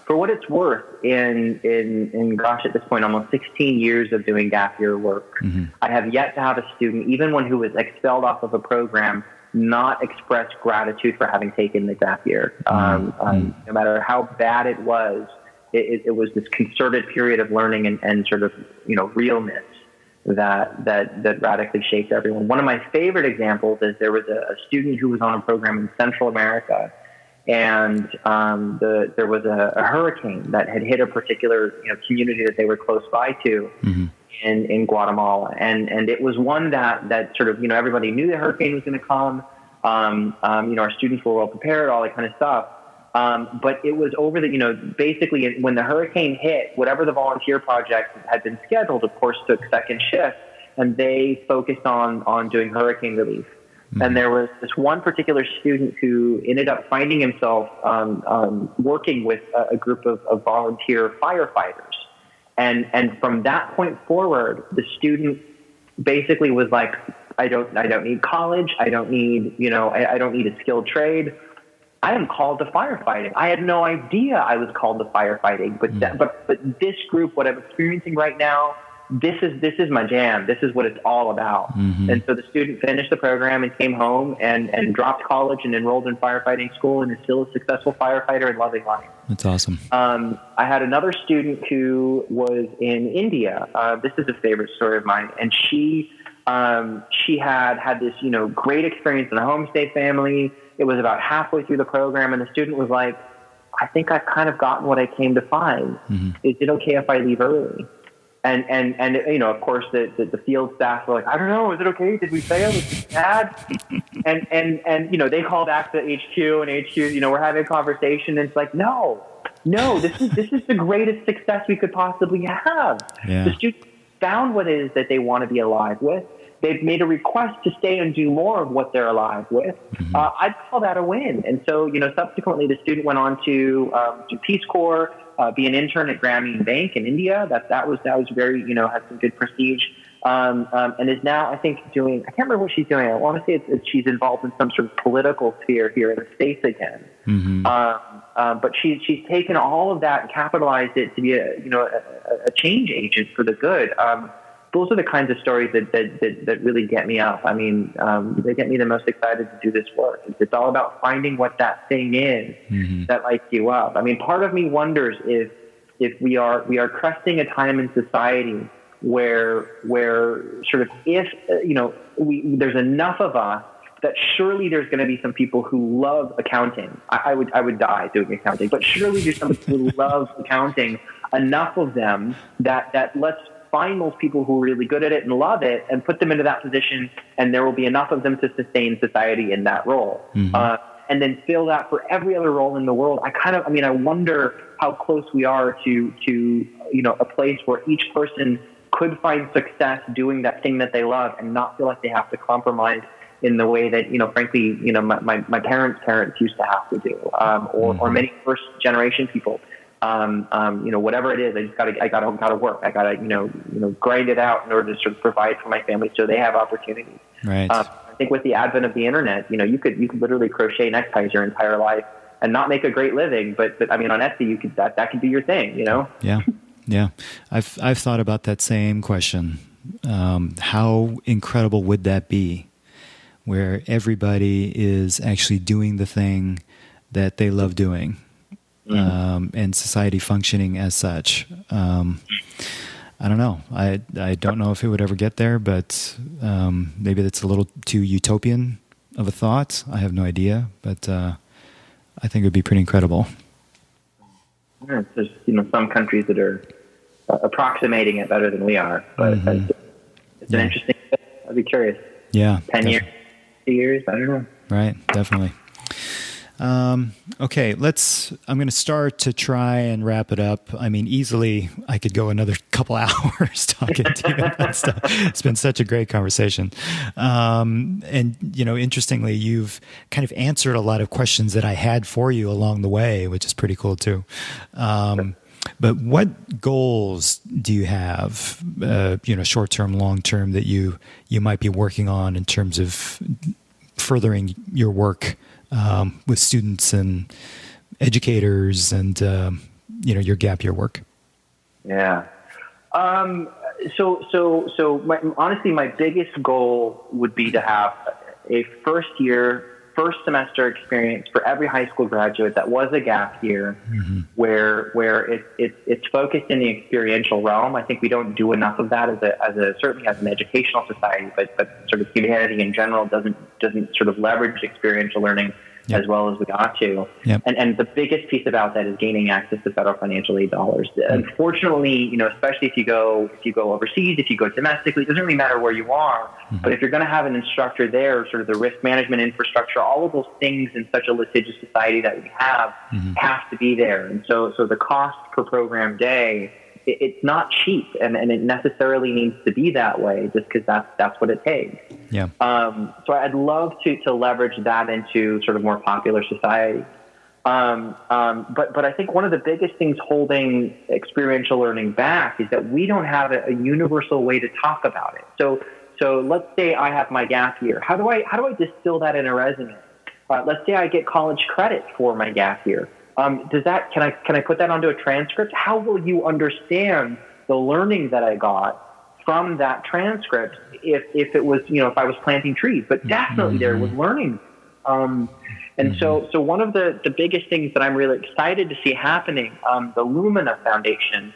For what it's worth, in gosh, at this point, almost 16 years of doing gap year work, I have yet to have a student, even one who was expelled off of a program, not express gratitude for having taken the gap year. No matter how bad it was this concerted period of learning and sort of, realness that radically shaped everyone. One of my favorite examples is there was a student who was on a program in Central America, and there was a hurricane that had hit a particular community that they were close by to in Guatemala, and it was one that sort of everybody knew the hurricane was going to come. Our students were well prepared, all that kind of stuff. But it was over basically when the hurricane hit, whatever the volunteer project had been scheduled, of course, took second shift, and they focused on doing hurricane relief. And there was this one particular student who ended up finding himself working with a group of volunteer firefighters. And from that point forward, the student basically was like, I don't need college. I don't need, I don't need a skilled trade. I am called to firefighting. I had no idea I was called to firefighting, but this group, what I'm experiencing right now, this is my jam. This is what it's all about. And so the student finished the program and came home and dropped college and enrolled in firefighting school and is still a successful firefighter and loving life. That's awesome. I had another student who was in India. This is a favorite story of mine. And she She had this, great experience in a homestay family. It was about halfway through the program, and the student was like, I think I've kind of gotten what I came to find. Is it okay if I leave early? And of course, the field staff were like, I don't know, is it okay? Did we fail? Is it bad? and they call back to HQ, and HQ, we're having a conversation, and it's like, no, this is the greatest success we could possibly have. Yeah. The students found what it is that they want to be alive with. They've made a request to stay and do more of what they're alive with. I'd call that a win. And so, subsequently, the student went on to do Peace Corps, be an intern at Grameen Bank in India. That was very, had some good prestige. And is now, I think, doing, I can't remember what she's doing. I want to say she's involved in some sort of political sphere here in the States again. But she's taken all of that and capitalized it to be a change agent for the good. Those are the kinds of stories that really get me up. I mean, they get me the most excited to do this work. It's all about finding what that thing is that lights you up. I mean, part of me wonders if we are cresting a time in society where sort of there's enough of us that surely there's going to be some people who love accounting. I would die doing accounting, but surely there's some people who love accounting. Enough of them that let's find those people who are really good at it and love it and put them into that position, and there will be enough of them to sustain society in that role. And then fill that for every other role in the world. I wonder how close we are to a place where each person could find success doing that thing that they love and not feel like they have to compromise in the way that, frankly, my parents used to have to do, or many first generation people. Whatever it is, I gotta work. I gotta, grind it out in order to sort of provide for my family so they have opportunities. Right. I think with the advent of the internet, you could literally crochet neckties your entire life and not make a great living. But I mean, on Etsy, that could be your thing, Yeah. I've thought about that same question. How incredible would that be, where everybody is actually doing the thing that they love doing? And society functioning as such. I don't know. I don't know if it would ever get there, but maybe that's a little too utopian of a thought. I have no idea, but I think it would be pretty incredible. There's some countries that are approximating it better than we are, but it's an interesting. I'd be curious. Yeah, 10 years, 2 years. I don't know. Right, definitely. Okay, I'm going to start to try and wrap it up. I mean, easily I could go another couple hours talking to you about stuff. It's been such a great conversation. And, interestingly, you've kind of answered a lot of questions that I had for you along the way, which is pretty cool too. But what goals do you have, short-term, long-term, that you might be working on in terms of furthering your work with students and educators and, your gap year work? Yeah. Honestly, my biggest goal would be to have a first semester experience for every high school graduate that was a gap year, where it's focused in the experiential realm. I think we don't do enough of that certainly as an educational society, but sort of humanity in general doesn't sort of leverage experiential learning as well as we ought to. Yep. And the biggest piece about that is gaining access to federal financial aid dollars. Unfortunately, especially if you go overseas, if you go domestically, it doesn't really matter where you are. But if you're going to have an instructor there, sort of the risk management infrastructure, all of those things in such a litigious society that we have to be there. And so the cost per program day, it's not cheap, and it necessarily needs to be that way just because that's what it takes. Yeah. So I'd love to leverage that into sort of more popular society. But I think one of the biggest things holding experiential learning back is that we don't have a universal way to talk about it. So let's say I have my gap year. How do I distill that in a resume? Let's say I get college credit for my gap year. Can I put that onto a transcript? How will you understand the learning that I got from that transcript if it was, if I was planting trees? But definitely there was learning. So one of the biggest things that I'm really excited to see happening, the Lumina Foundation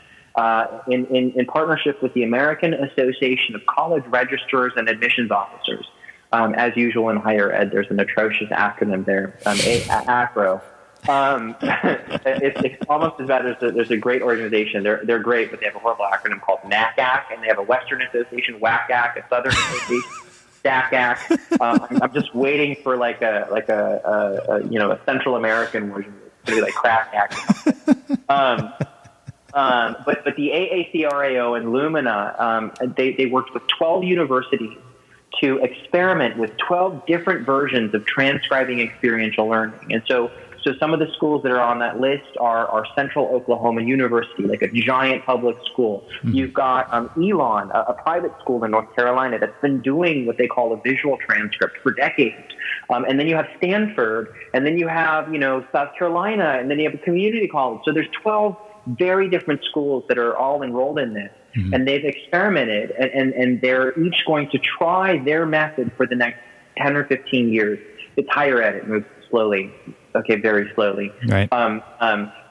in partnership with the American Association of College Registrars and Admissions Officers. As usual in higher ed, there's an atrocious acronym there, ACRO. It's almost as bad as there's a great organization. They're great, but they have a horrible acronym called NACAC, and they have a Western Association, WACAC, a Southern Association, STACAC. I'm just waiting for like a Central American version. It's gonna be like CRACAC. But the AACRAO and Lumina, they worked with 12 universities to experiment with 12 different versions of transcribing experiential learning. And so some of the schools that are on that list are Central Oklahoma University, like a giant public school. Mm-hmm. You've got Elon, a private school in North Carolina that's been doing what they call a visual transcript for decades. And then you have Stanford, and then you have, South Carolina, and then you have a community college. So there's 12 very different schools that are all enrolled in this. Mm-hmm. And they've experimented, and they're each going to try their method for the next 10 or 15 years. It's higher ed. It moves slowly. Okay, very slowly. Right. But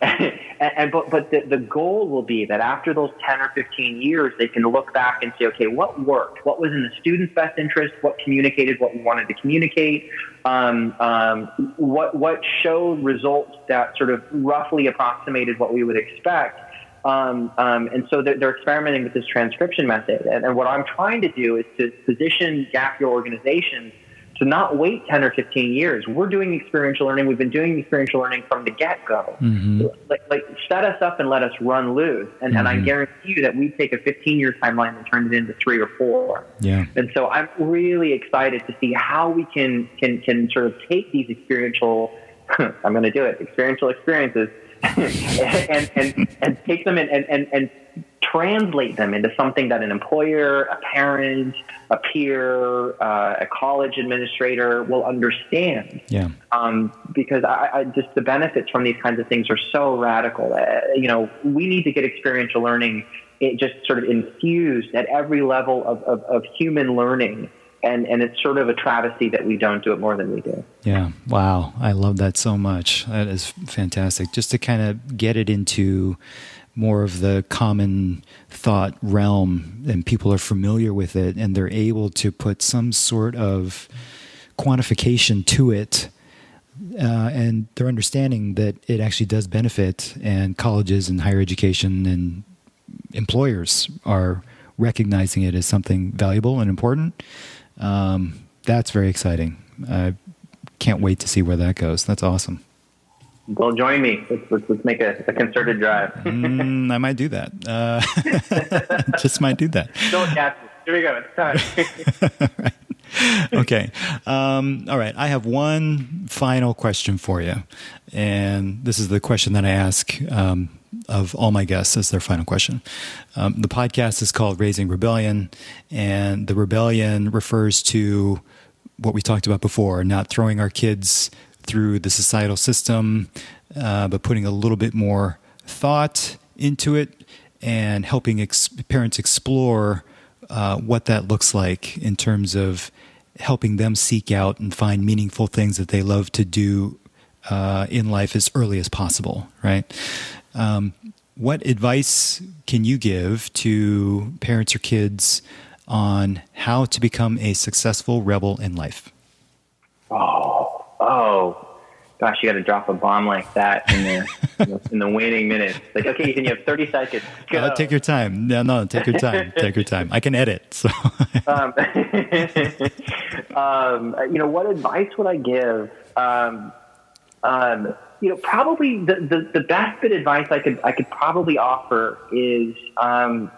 the goal will be that after those 10 or 15 years, they can look back and say, okay, what worked? What was in the student's best interest? What communicated what we wanted to communicate? What showed results that sort of roughly approximated what we would expect? And so they're experimenting with this transcription method. And what I'm trying to do is to position gap year organizations to not wait 10 or 15 years. We're doing experiential learning. We've been doing experiential learning from the get-go. Mm-hmm. Like set us up and let us run loose. And I guarantee you that we take a 15-year timeline and turn it into 3 or 4. Yeah. And so I'm really excited to see how we can sort of take these experiential, I'm going to do it, experiential experiences and take them and translate them into something that an employer, a parent, a peer, a college administrator will understand. Yeah. Because I just the benefits from these kinds of things are so radical. We need to get experiential learning just sort of infused at every level of human learning. And it's sort of a travesty that we don't do it more than we do. Yeah. Wow. I love that so much. That is fantastic. Just to kind of get it into more of the common thought realm, and people are familiar with it, and they're able to put some sort of quantification to it, and they're understanding that it actually does benefit, and colleges and higher education and employers are recognizing it as something valuable and important. That's very exciting. I can't wait to see where that goes. That's awesome. Well, join me. Let's make a concerted drive. I might do that. Just might do that. Don't catch it. Here we go. It's time. Right. Okay. All right. I have one final question for you. And this is the question that I ask of all my guests as their final question. The podcast is called Raising Rebellion. And the rebellion refers to what we talked about before, not throwing our kids through the societal system, but putting a little bit more thought into it and helping parents explore what that looks like in terms of helping them seek out and find meaningful things that they love to do in life as early as possible, right? What advice can you give to parents or kids on how to become a successful rebel in life? Oh, gosh, you got to drop a bomb like that in the waning minutes. Like, okay, you have 30 seconds. Go. Take your time. No, take your time. Take your time. I can edit. So, what advice would I give? Probably the best bit of advice I could probably offer is, and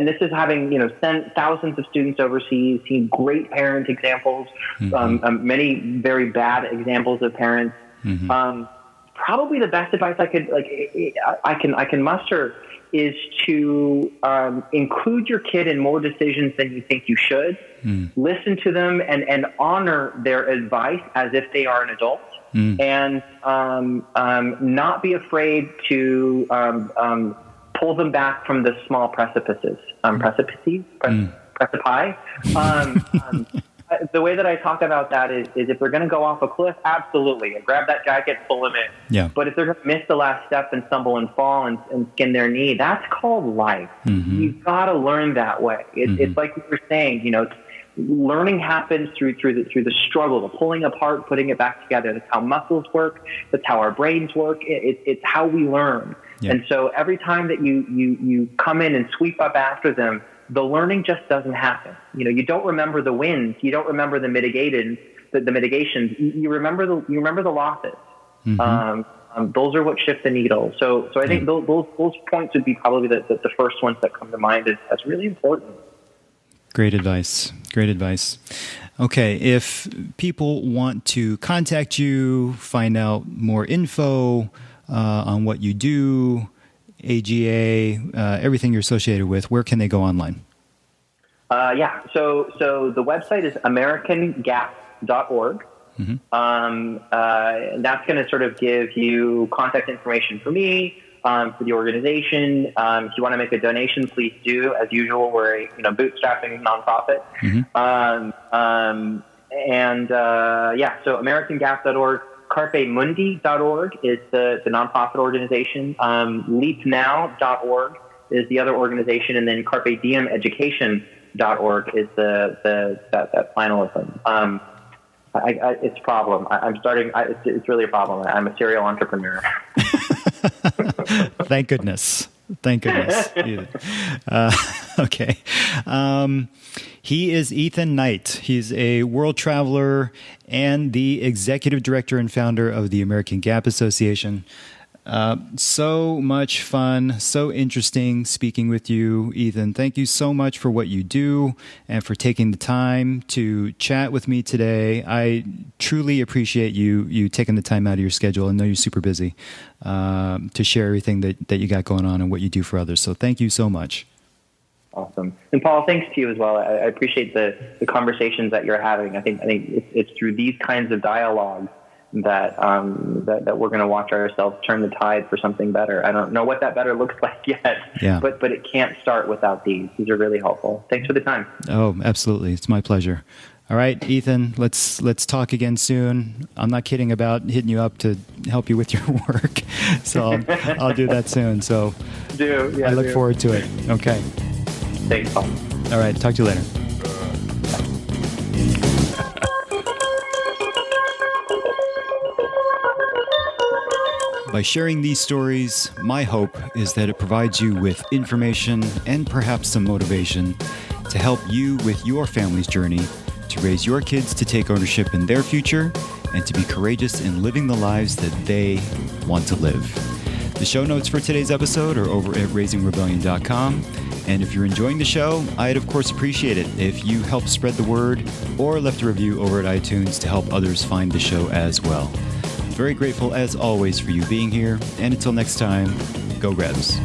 this is having, sent thousands of students overseas, seen great parent examples, many very bad examples of parents. Mm-hmm. Probably the best advice I can muster is to include your kid in more decisions than you think you should. Listen to them and honor their advice as if they are an adult. And not be afraid to pull them back from the small precipices. Precipice. The way that I talk about that is if they're going to go off a cliff, absolutely, and grab that jacket, pull them in. Yeah. But if they're going to miss the last step and stumble and fall and skin their knee, that's called life. Mm-hmm. You've got to learn that way. It's like we were saying, learning happens through the struggle, the pulling apart, putting it back together. That's how muscles work. That's how our brains work. It's how we learn. Yeah. And so every time that you come in and sweep up after them, the learning just doesn't happen. You don't remember the wins. You don't remember the mitigations. You remember the losses. Mm-hmm. Those are what shift the needle. So I think those points would be probably the first ones that come to mind. That's really important. Great advice. Okay, if people want to contact you, find out more info on what you do, AGA, everything you're associated with, where can they go online? So the website is AmericanGap.org. Mm-hmm. That's going to sort of give you contact information for me, for the organization. If you want to make a donation, please do. As usual, we're a bootstrapping nonprofit. Mm-hmm. So AmericanGap.org. CarpeMundi.org is the nonprofit organization. LeapNow.org is the other organization, and then CarpeDiemEducation.org is that final of them. It's a problem. It's really a problem. I'm a serial entrepreneur. Thank goodness. Okay. He is Ethan Knight. He's a world traveler and the executive director and founder of the American Gap Association. So much fun, so interesting speaking with you, Ethan. Thank you so much for what you do and for taking the time to chat with me today. I truly appreciate you taking the time out of your schedule. I know you're super busy to share everything that you got going on and what you do for others. So thank you so much. Awesome. And Paul, thanks to you as well. I appreciate the conversations that you're having. I think it's through these kinds of dialogues that we're going to watch ourselves turn the tide for something better. I don't know what that better looks like yet, but it can't start without these. These are really helpful. Thanks for the time. Oh, absolutely. It's my pleasure. All right, Ethan, let's talk again soon. I'm not kidding about hitting you up to help you with your work. So I'll do that soon. So I look forward to it. Okay. Thanks, Paul. All right, talk to you later. By sharing these stories, my hope is that it provides you with information and perhaps some motivation to help you with your family's journey to raise your kids to take ownership in their future and to be courageous in living the lives that they want to live. The show notes for today's episode are over at raisingrebellion.com. And if you're enjoying the show, I'd of course appreciate it if you help spread the word or left a review over at iTunes to help others find the show as well. Very grateful as always for you being here. And until next time, go Rebs.